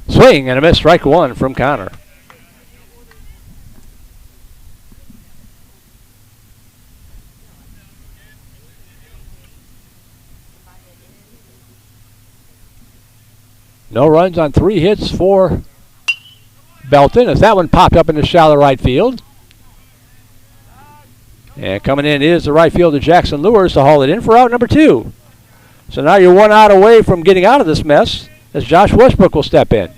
Swing and a miss, strike one from Connor. No runs on 3 hits for Belton as that one popped up into shallow right field. And coming in is the right fielder Jackson Lewis to haul it in for out number 2. So now you're 1 out away from getting out of this mess as Josh Westbrook will step in.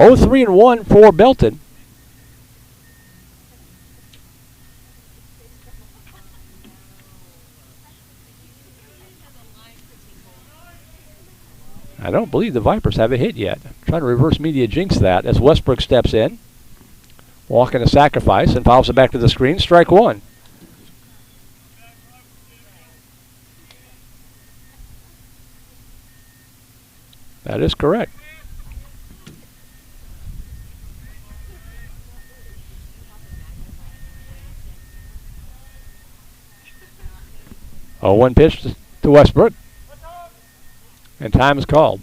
Oh, 3-1 for Belton. I don't believe the Vipers have a hit yet. I'm trying to reverse media jinx that as Westbrook steps in. Walking a sacrifice and fouls it back to the screen. Strike one. That is correct. Oh, 1 pitch to Westbrook. And time is called.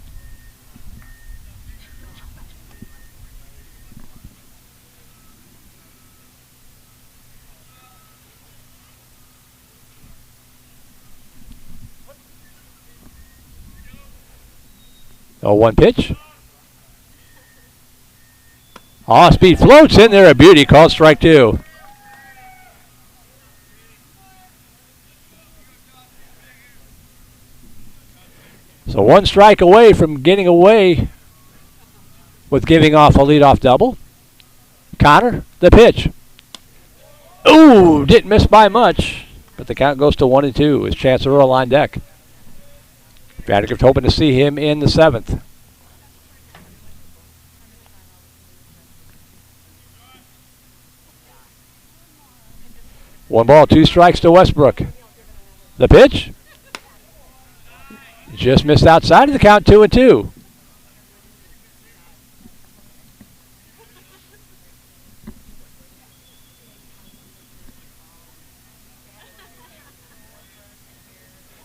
Oh, 1 pitch. Off speed floats in there. A beauty. Called strike 2. So 1 strike away from getting away with giving off a leadoff double. Connor, the pitch. Ooh, didn't miss by much, but the count goes to 1-2 as Chance Earl on deck. VANDEGRIFT hoping to see him in the 7th. One ball, 2 strikes to Westbrook. The pitch. Just missed outside of the count, 2-2.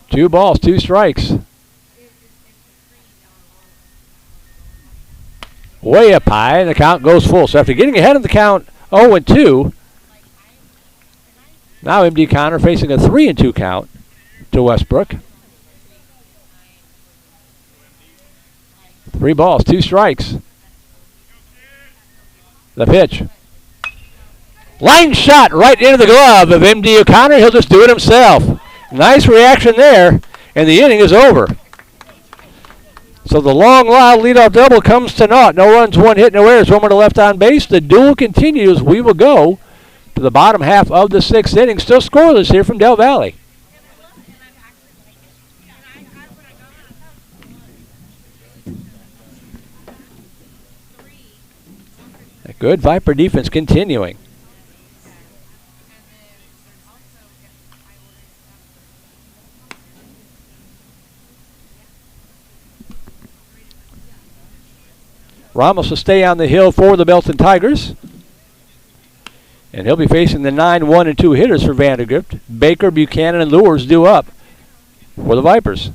Two balls, 2 strikes. Way up high, and the count goes full. So after getting ahead of the count 0-2, now MD Connor facing a 3-2 count to Westbrook. 3 balls, 2 strikes. The pitch. Line shot right into the glove of MD O'Connor. He'll just do it himself. Nice reaction there, and the inning is over. So the long, loud leadoff double comes to naught. No runs, 1 hit, no errors. Homer to left on base. The duel continues. We will go to the bottom half of the 6th inning. Still scoreless here from Del Valle. A good Viper defense continuing. Ramos will stay on the hill for the Belton Tigers. And he'll be facing the 9-1-2 hitters for VANDEGRIFT. Baker, Buchanan, and Lures due up for the Vipers.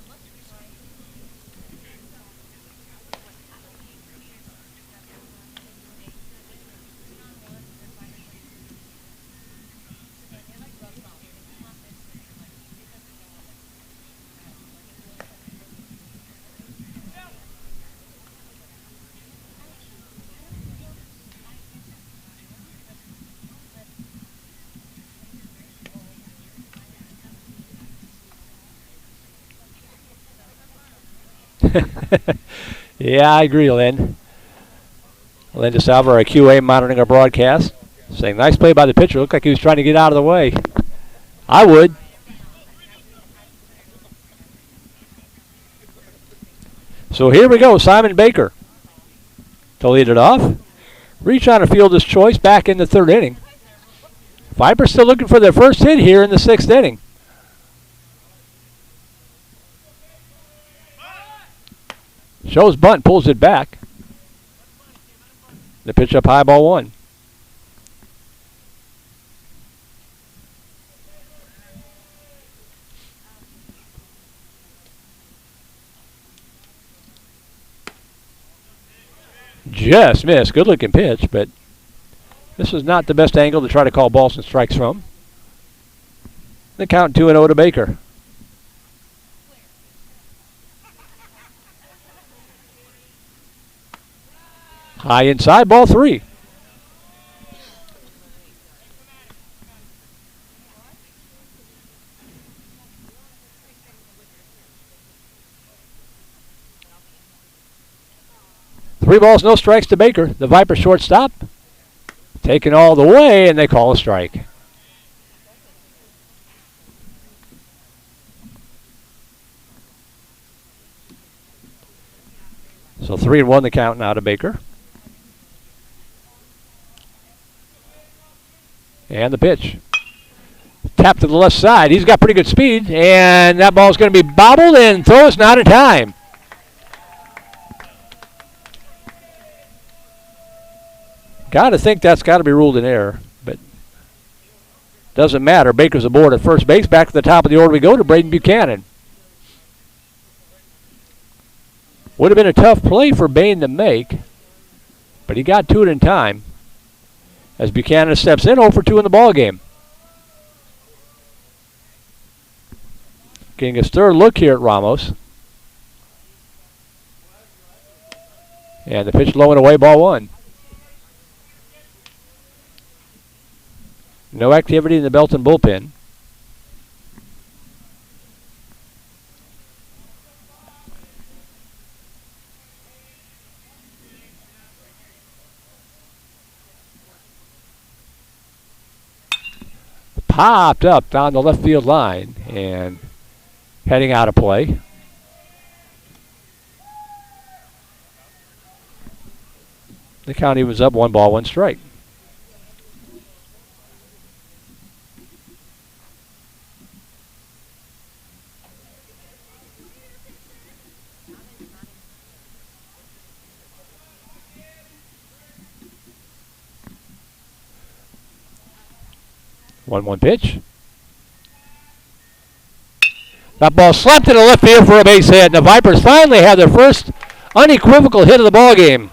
Yeah, I agree, Lynn. Lynn DeSalvo, our QA, monitoring our broadcast, saying, nice play by the pitcher. Looked like he was trying to get out of the way. I would. So here we go, Simon Baker to lead it off. Reach on a fielder's choice back in the third inning. Vipers still looking for their first hit here in the sixth inning. Shows bunt, pulls it back. The pitch up high, ball one. Just missed. Good looking pitch, but this was not the best angle to try to call balls and strikes from. The count 2-0 to Baker. High inside, ball three. Three balls, no strikes to Baker. The Viper shortstop taken all the way, and they call a strike. So 3-1 the count now to Baker. And the pitch. Tap to the left side. He's got pretty good speed, and that ball's going to be bobbled, and throw is not in time. Got to think that's got to be ruled in error, but doesn't matter. Baker's aboard at first base. Back to the top of the order we go to Braden Buchanan. Would have been a tough play for Bain to make, but he got to it in time as Buchanan steps in 0 for 2 in the ball game. Getting his third look here at Ramos. And the pitch low and away, ball one. No activity in the Belton bullpen. Popped up down the left field line and heading out of play. The count was up, 1 ball, 1 strike. One pitch. That ball slapped into left field for a base hit, and the Vipers finally have their first unequivocal hit of the ball game.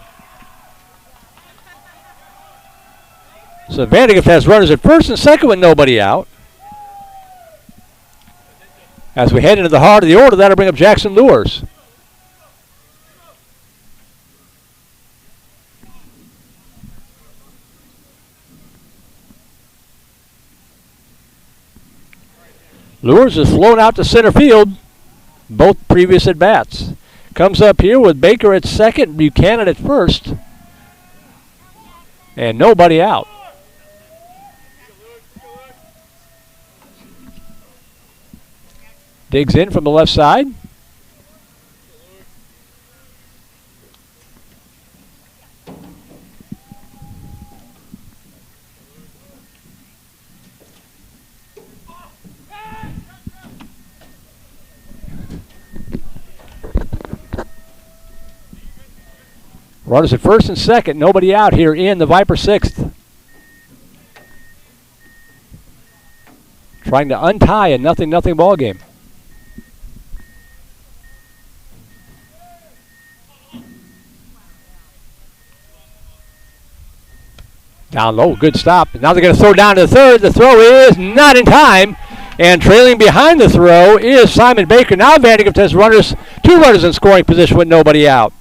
So VANDEGRIFT has runners at first and second with nobody out. As we head into the heart of the order, that'll bring up Jackson Lures. Lures is flown out to center field, both previous at-bats. Comes up here with Baker at second, Buchanan at first, and nobody out. Digs in from the left side. Runners at first and second, nobody out here in the Viper sixth. Trying to untie a 0-0 ball game. Down low, good stop. Now they're going to throw down to the third. The throw is not in time. And trailing behind the throw is Simon Baker. Now VANDEGRIFT has 2 runners in scoring position with nobody out.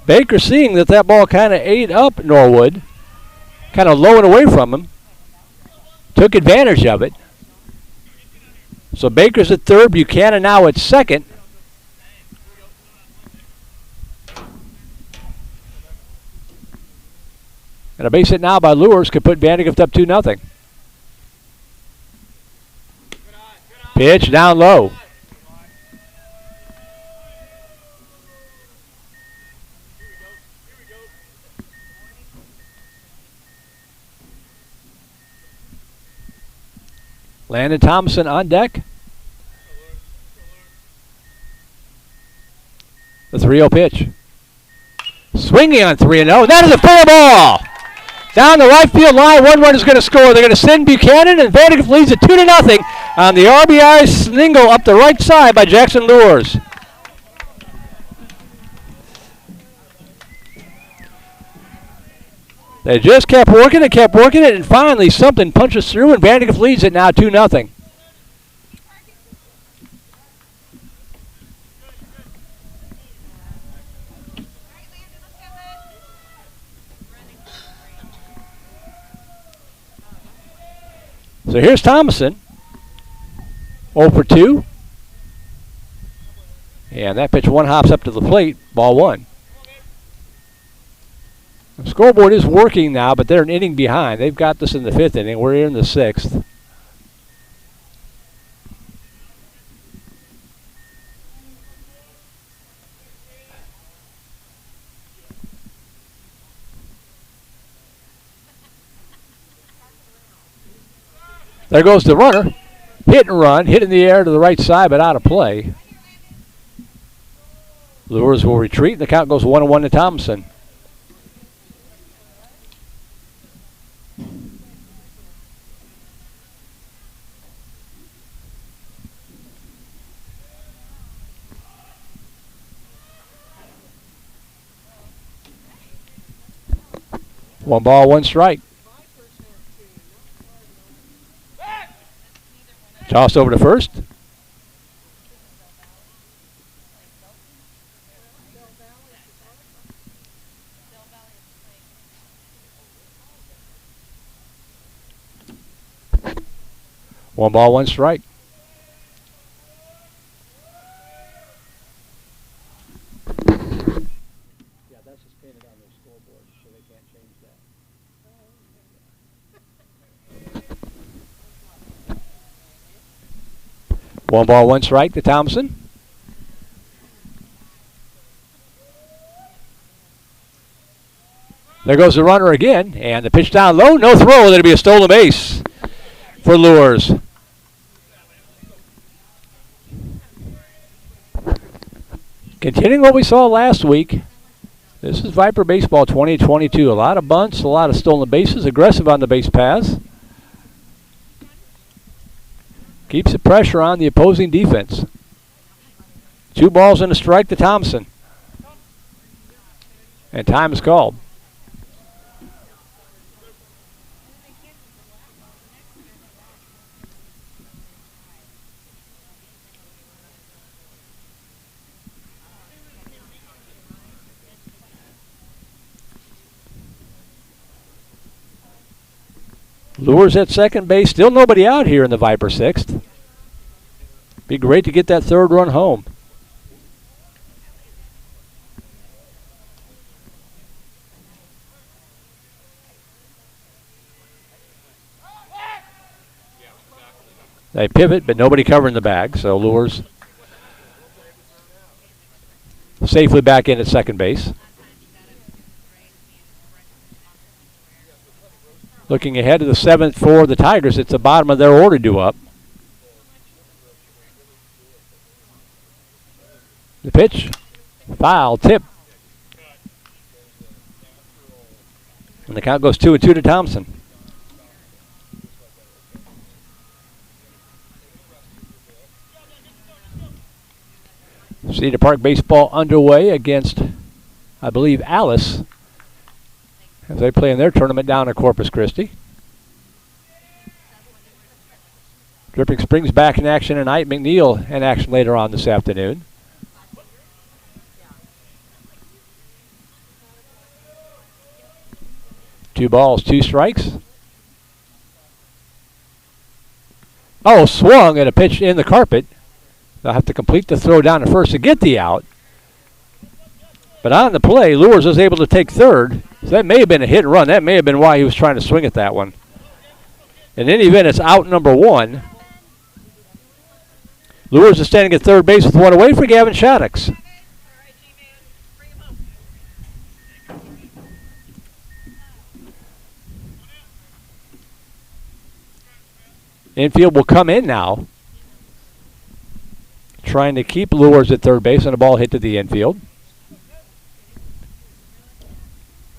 Baker, seeing that ball kind of ate up Norwood, kind of low and away from him, took advantage of it. So Baker's at third, Buchanan now at second. And a base hit now by Lures could put VandeGrift up 2-0. Pitch down low. Landon Thompson on deck. The 3-0 pitch. Swinging on 3-0. That is a fair ball. Down the right field line, one run is going to score. They're going to send Buchanan, and VandeGrift leads it 2-0 on the RBI single up the right side by Jackson Lures. They just kept working it, and finally something punches through, and VandeGrift leads it now 2-0. So here's Thomason, 0 for 2. And that pitch one hops up to the plate, ball one. The scoreboard is working now, but they're an inning behind. They've got this in the 5th inning. We're in the 6th. There goes the runner. Hit and run. Hit in the air to the right side, but out of play. Lures will retreat. The count goes 1-1 to Thompson. One ball, one strike. Tossed over to first. One ball, one strike. Yeah, that's just painted on their scoreboard, so they can't change that. One ball, one strike to Thompson. There goes the runner again, and the pitch down low, no throw. That'll be a stolen base for Lures. Continuing what we saw last week, this is Viper Baseball 2022. A lot of bunts, a lot of stolen bases, aggressive on the base paths. Keeps the pressure on the opposing defense. 2 balls and a strike to Thompson. And time is called. Lures at second base. Still nobody out here in the Viper 6th. Be great to get that 3rd run home. They pivot, but nobody covering the bag, so Lures safely back in at second base. Looking ahead to the 7th for the Tigers. It's the bottom of their order due up. The pitch, foul, tip. And the count goes 2-2 to Thompson. Cedar Park baseball underway against, I believe, Alice, as they play in their tournament down at Corpus Christi. Dripping Springs back in action tonight. McNeil in action later on this afternoon. Two balls, two strikes. Oh, swung and a pitch in the carpet. They'll have to complete the throw down to first to get the out. But on the play, Lures was able to take third. So that may have been a hit and run. That may have been why he was trying to swing at that one. In any event, it's out number one. Lures is standing at third base with one away for Gavin Shaddix. Infield will come in now, trying to keep Lures at third base, and a ball hit to the infield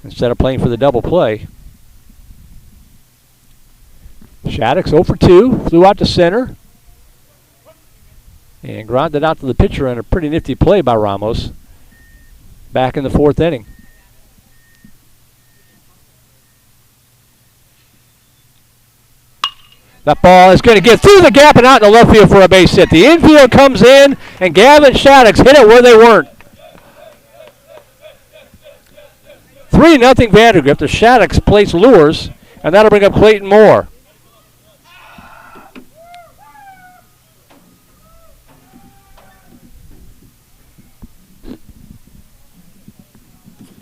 instead of playing for the double play. Shaddix 0 for 2, flew out to center, and grounded out to the pitcher in a pretty nifty play by Ramos back in the fourth inning. That ball is going to get through the gap and out in the left field for a base hit. The infield comes in, and Gavin Shaddix hit it where they weren't. 3-0 Vandergrift. The Shaddix plays Lures, and that'll bring up Clayton Moore.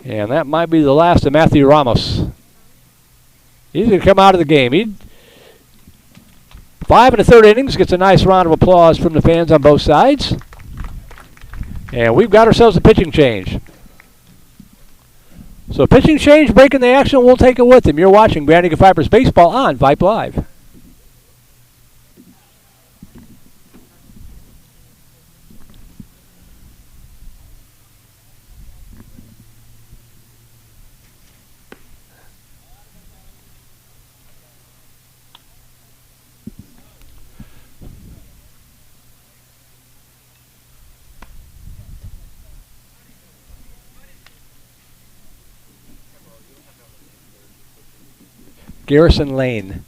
And that might be the last of Matthew Ramos. He's going to come out of the game. 5 1/3 innings, gets a nice round of applause from the fans on both sides. And we've got ourselves a pitching change. So pitching change, breaking the action, we'll take it with him. You're watching Vandergrift Vipers Baseball on Vype Live. Garrison Lane.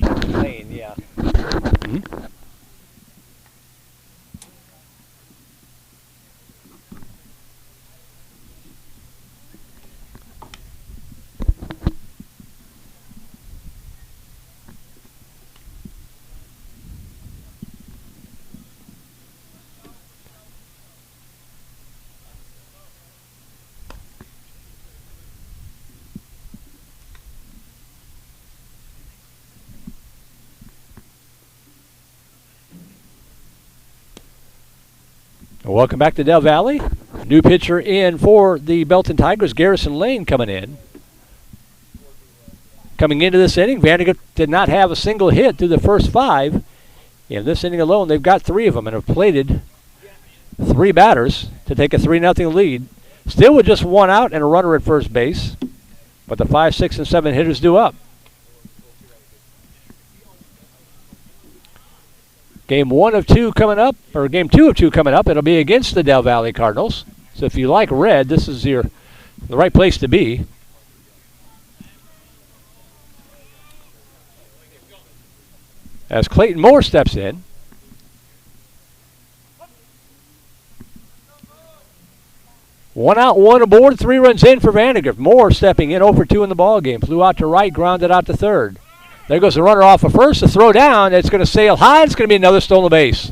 Lane, yeah. Mm-hmm. Welcome back to Del Valley. New pitcher in for the Belton Tigers, Garrison Lane coming in. Coming into this inning, Vandergrift did not have a single hit through the first 5. In this inning alone, they've got 3 of them and have plated 3 batters to take a 3-0 lead. Still with just 1 out and a runner at first base. But the 5, 6, and 7 hitters due up. Game 1 of 2 coming up, or game 2 of 2 coming up. It'll be against the Del Valley Cardinals. So if you like red, this is the right place to be. As Clayton Moore steps in. One out, 1 aboard, 3 runs in for Vandergrift. Moore stepping in 0 for 2 in the ball game. Flew out to right, grounded out to third. There goes the runner off of first. The throw down. It's going to sail high. It's going to be another stolen base.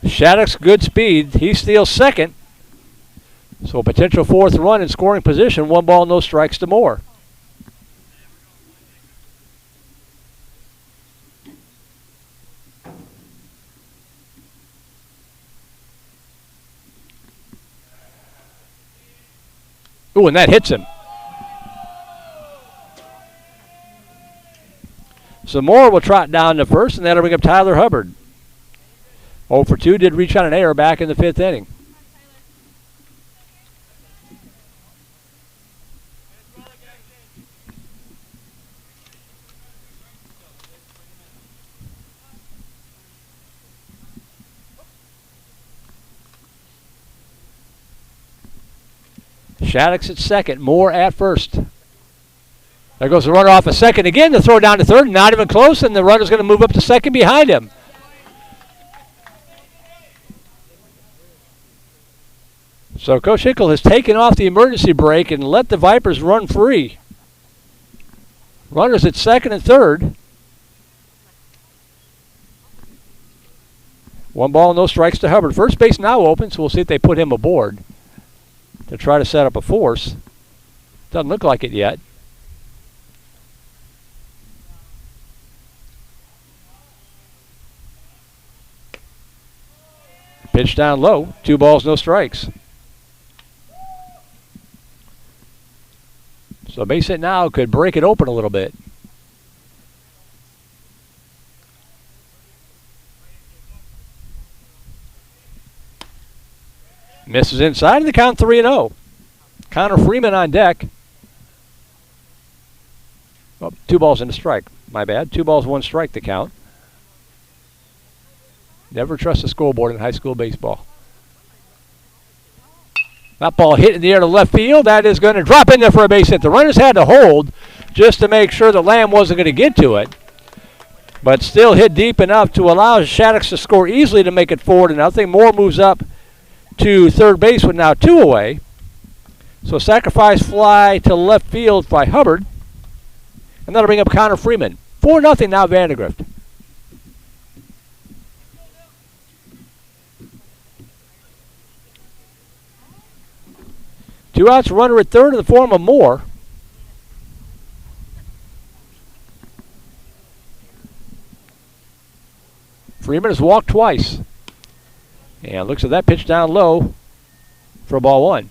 Shaddix, good speed. He steals second. So a potential 4th run in scoring position. 1 ball, no strikes to Moore. Ooh, and that hits him. So Moore will trot down to first, and that'll bring up Tyler Hubbard. 0 for 2, did reach on an error back in the 5th inning. Shaddix at second, Moore at first. There goes the runner off a second again. The throw down to third, not even close, and the runner's going to move up to second behind him. So Coach Hickle has taken off the emergency brake and let the Vipers run free. Runners at second and third. 1 ball, no strikes to Hubbard. First base now open, so we'll see if they put him aboard to try to set up a force. Doesn't look like it yet. Pitch down low. 2 balls, no strikes. So base hit now could break it open a little bit. Misses inside of the count 3-0. Connor Freeman on deck. Oh, 2 balls and a strike. My bad. 2 balls, 1 strike to count. Never trust the scoreboard in high school baseball. That ball hit in the air to left field. That is going to drop in there for a base hit. The runners had to hold just to make sure the Lamb wasn't going to get to it. But still hit deep enough to allow Shaddix to score easily to make it 4-0. Moore moves up to third base with now 2 away. So sacrifice fly to left field by Hubbard. And that'll bring up Connor Freeman. 4-0 now Vandegrift. Two outs, runner at third in the form of Moore. Freeman has walked twice. And looks at that pitch down low for ball 1.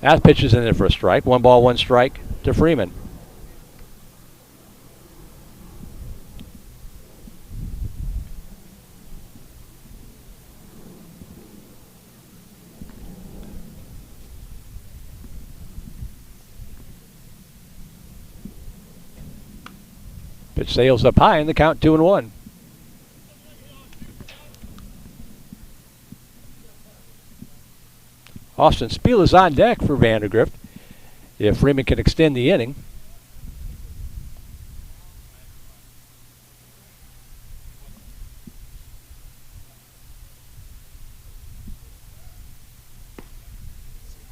That pitch is in there for a strike. 1 ball, 1 strike to Freeman. Pitch sails up high in the count 2-1. Austin Spiel is on deck for Vandegrift if Freeman can extend the inning.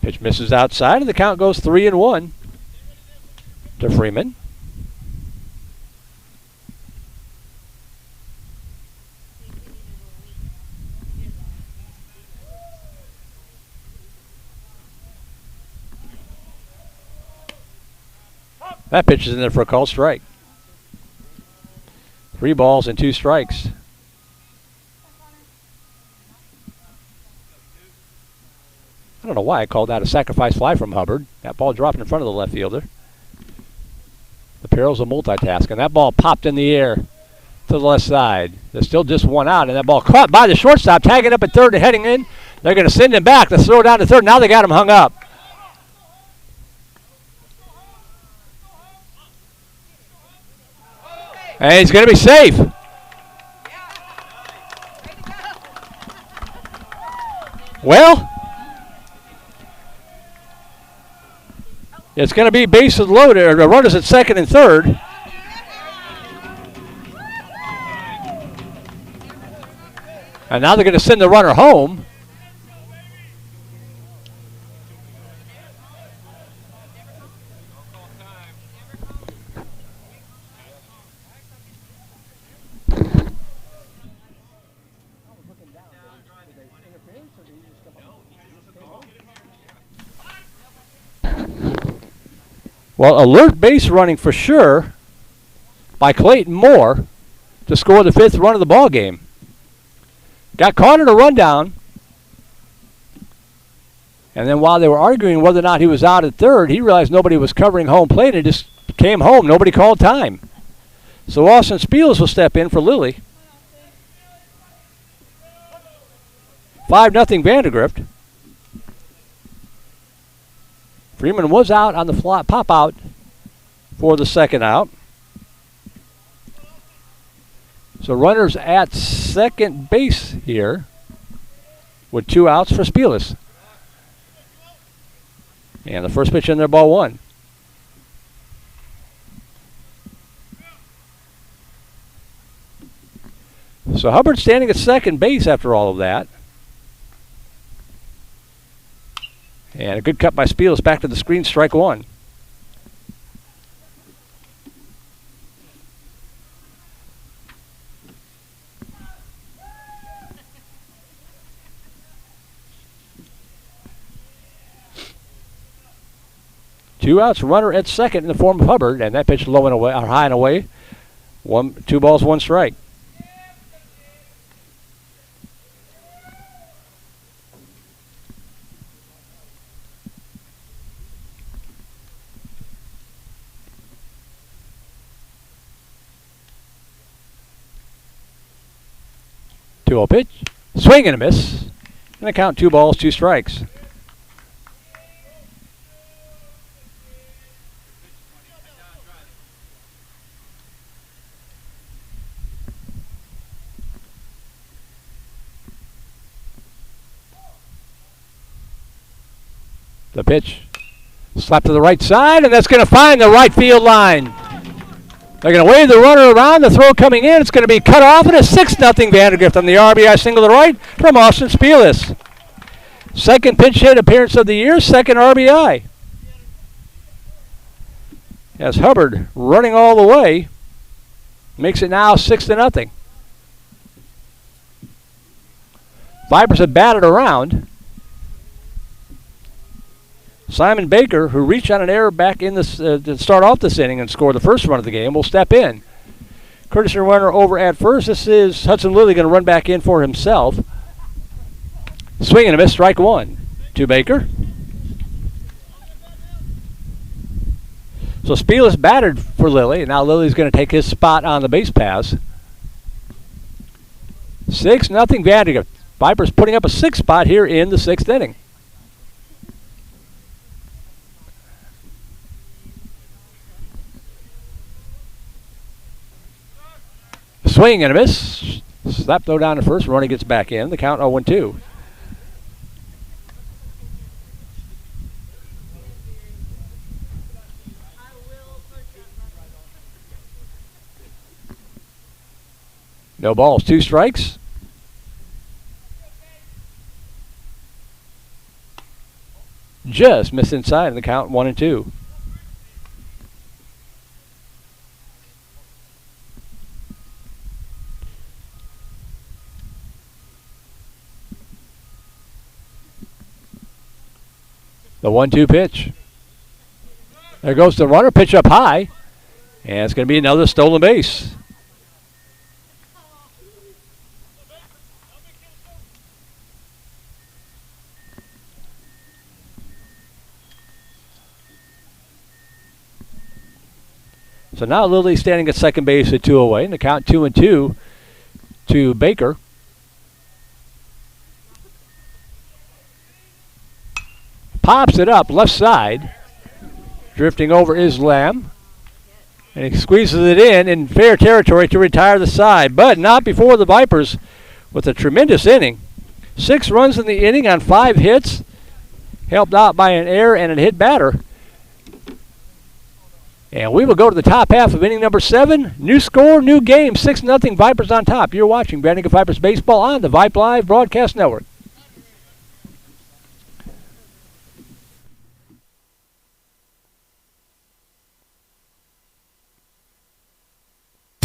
Pitch misses outside and the count goes 3-1 to Freeman. That pitch is in there for a called strike. 3 balls and 2 strikes. I don't know why I called that a sacrifice fly from Hubbard. That ball dropped in front of the left fielder. The perils of multitasking. That ball popped in the air to the left side. There's still just 1 out, and that ball caught by the shortstop, tagging up at third and heading in. They're going to send him back to throw down to third. Now they got him hung up. And he's going to be safe. Well, it's going to be bases loaded, or runners at second and third. And now they're going to send the runner home. Well, alert base running for sure by Clayton Moore to score the 5th run of the ball game. Got caught in a rundown. And then while they were arguing whether or not he was out at third, he realized nobody was covering home plate and just came home. Nobody called time. So Austin Spiels will step in for Lilly. 5-0 Vandegrift. Freeman was out on the fly, pop out for the second out. So runners at second base here with 2 outs for Spielis. And the first pitch in there, ball 1. So Hubbard standing at second base after all of that. And a good cut by Spielis back to the screen, strike one. Two outs, runner at second in the form of Hubbard, and that pitch low and away, or high and away. 2 balls, 1 strike. Two-0 pitch, swing and a miss, and the count 2 balls, 2 strikes. The pitch, slap to the right side, and that's going to find the right field line. They're going to wave the runner around, the throw coming in. It's going to be cut off, and a 6-0 Vandegrift on the RBI single to right from Austin Spielis. Second pinch hit appearance of the year, second RBI. As Hubbard running all the way, makes it now 6-0. Vipers have batted around. Simon Baker, who reached on an error back in this to start off this inning and score the first run of the game, will step in. Courtesy runner over at first. This is Hudson Lilly going to run back in for himself. Swing and a miss, strike one to Baker. So Spielis batted for Lilly, and now Lilly's going to take his spot on the base pass. 6-0 Vandegrift. Vipers putting up a 6 spot here in the 6th inning. Swing and a miss. Slap throw down to first. Runner gets back in. The count 0-2. No balls, 2 strikes. Just missed inside in the count 1-2. The 1-2 pitch. There goes the runner, pitch up high, and it's going to be another stolen base. So now Lilly standing at second base at 2 away, and the count 2-2 to Baker. Pops it up left side. Drifting over is Lamb. And he squeezes it in fair territory to retire the side. But not before the Vipers with a tremendous inning. 6 runs in the inning on 5 hits. Helped out by an error and a hit batter. And we will go to the top half of inning number 7. New score, new game. 6-0 Vipers on top. You're watching Vandegrifft Vipers Baseball on the Vype Live Broadcast Network.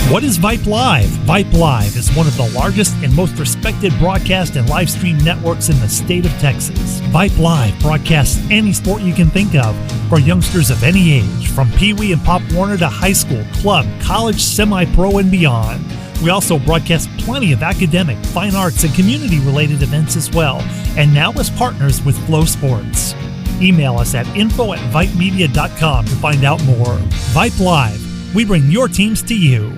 What is Vype Live? Vype Live is one of the largest and most respected broadcast and live stream networks in the state of Texas. Vype Live broadcasts any sport you can think of for youngsters of any age, from Pee Wee and Pop Warner to high school, club, college, semi-pro, and beyond. We also broadcast plenty of academic, fine arts, and community-related events as well, and now as partners with Flow Sports. Email us at info@vypemedia.com to find out more. Vype Live. We bring your teams to you.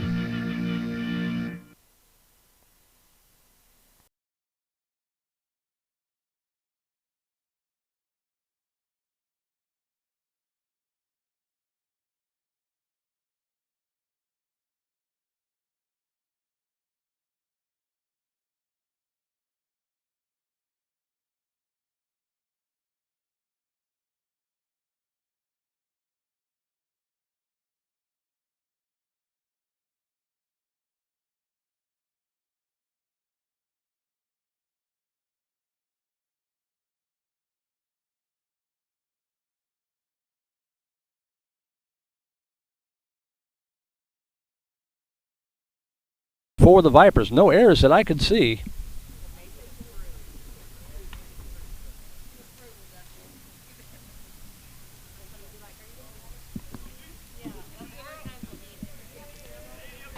for the Vipers. No errors that I could see.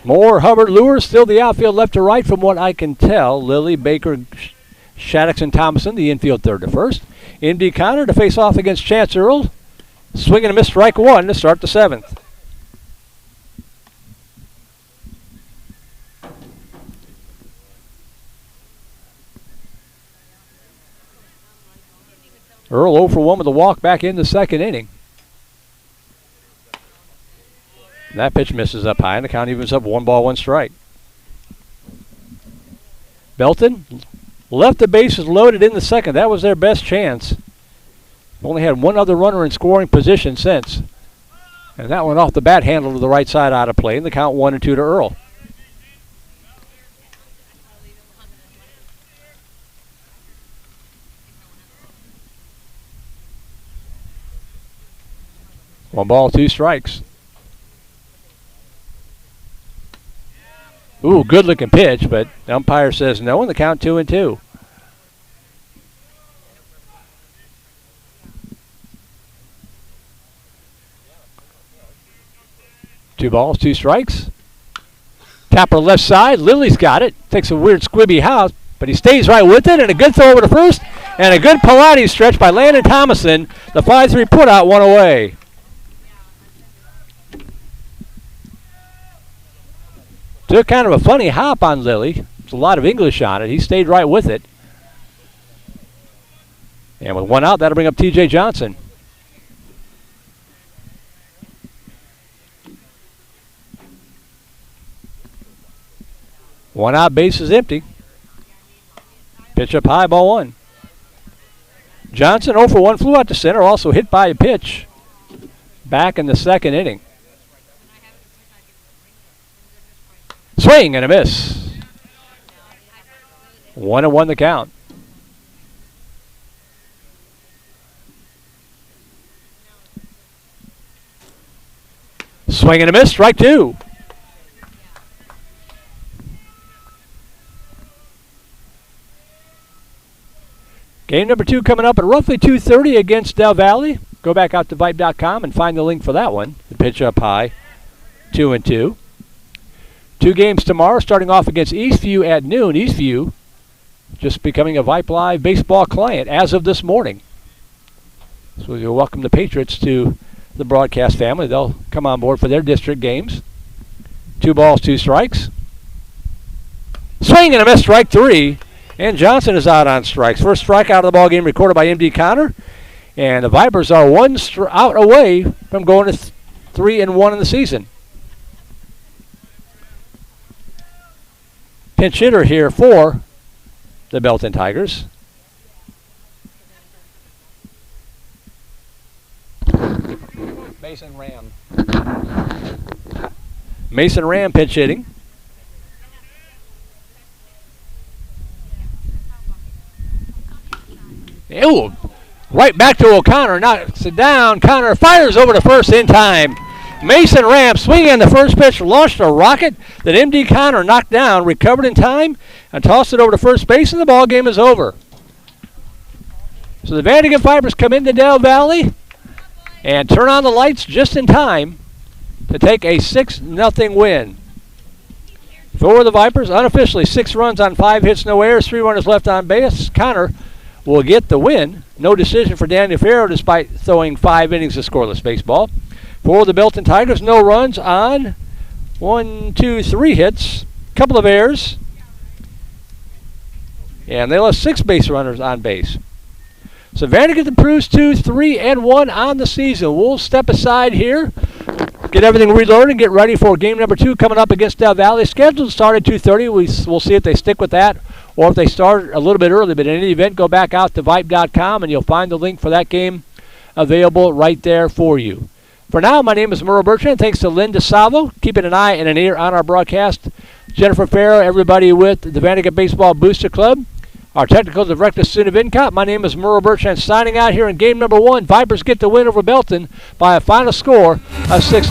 More Hubbard lures, still the outfield left to right from what I can tell. Lilly, Baker, Shaddix, and Thomason, the infield third to first. M.D. Connor to face off against Chance Earl. Swing and a miss, strike one to start the seventh. Earl 0 for 1 with a walk back in the second inning. That pitch misses up high, and the count evens up 1 ball, 1 strike. Belton left the bases loaded in the second. That was their best chance. Only had one other runner in scoring position since. And that one off the bat handle to the right side out of play, and the count 1-2 to Earl. One ball, 2 strikes. Ooh, good looking pitch, but the umpire says no, and the count 2-2. Two balls, 2 strikes. Tapper left side. Lilly's got it. Takes a weird squibby house, but he stays right with it, and a good throw over to first, and a good Pilates stretch by Landon Thomason. The 5-3 put out, 1 away. Took kind of a funny hop on Lilly. There's a lot of English on it. He stayed right with it. And with 1 out, that'll bring up T.J. Johnson. One out, base is empty. Pitch up high, ball 1. Johnson 0 for 1, flew out to center, also hit by a pitch back in the second inning. Swing and a miss. 1-1 the count. Swing and a miss, strike 2. Game number 2 coming up at roughly 2:30 against Del Valley. Go back out to Vype.com and find the link for that one. The pitch up high, 2-2. 2 games tomorrow, starting off against Eastview at noon. Eastview just becoming a Vype Live baseball client as of this morning. So we'll welcome the Patriots to the broadcast family. They'll come on board for their district games. 2 balls, 2 strikes. Swing and a miss, strike 3. And Johnson is out on strikes. First strikeout of the ball game recorded by M.D. Connor. And the Vipers are 1 out away from going to 3-1 in the season. Pinch hitter here for the Belton Tigers. Mason Ram. Mason Ram pitch hitting. Ooh, right back to O'Connor, knocks it down. Connor fires over to first in time. Mason Ram swinging on the first pitch, launched a rocket that M.D. Connor knocked down, recovered in time, and tossed it over to first base, and the ball game is over. So the Vandegrifts Vipers come into Del Valley and turn on the lights just in time to take a 6-0 win. For the Vipers, unofficially 6 runs on 5 hits, no errors, 3 runners left on base. Connor will get the win. No decision for Daniel Farrow despite throwing 5 innings of scoreless baseball. For the Belton Tigers, no runs on 3 hits, couple of errors, and they left 6 base runners on base. So Vandegrifts improves to 3-1 on the season. We'll step aside here, get everything reloaded, and get ready for game number 2 coming up against Del Valley. Scheduled to start at 2:30. We'll see if they stick with that or if they start a little bit early. But in any event, go back out to Vype.com and you'll find the link for that game available right there for you. For now, my name is Merle Bertrand. Thanks to Linda Salvo, keeping an eye and an ear on our broadcast. Jennifer Farrow, everybody with the Vandegrifts Baseball Booster Club. Our technical director, Suna Vincott. My name is Merle Bertrand, signing out here in game number 1. Vipers get the win over Belton by a final score of 6-0.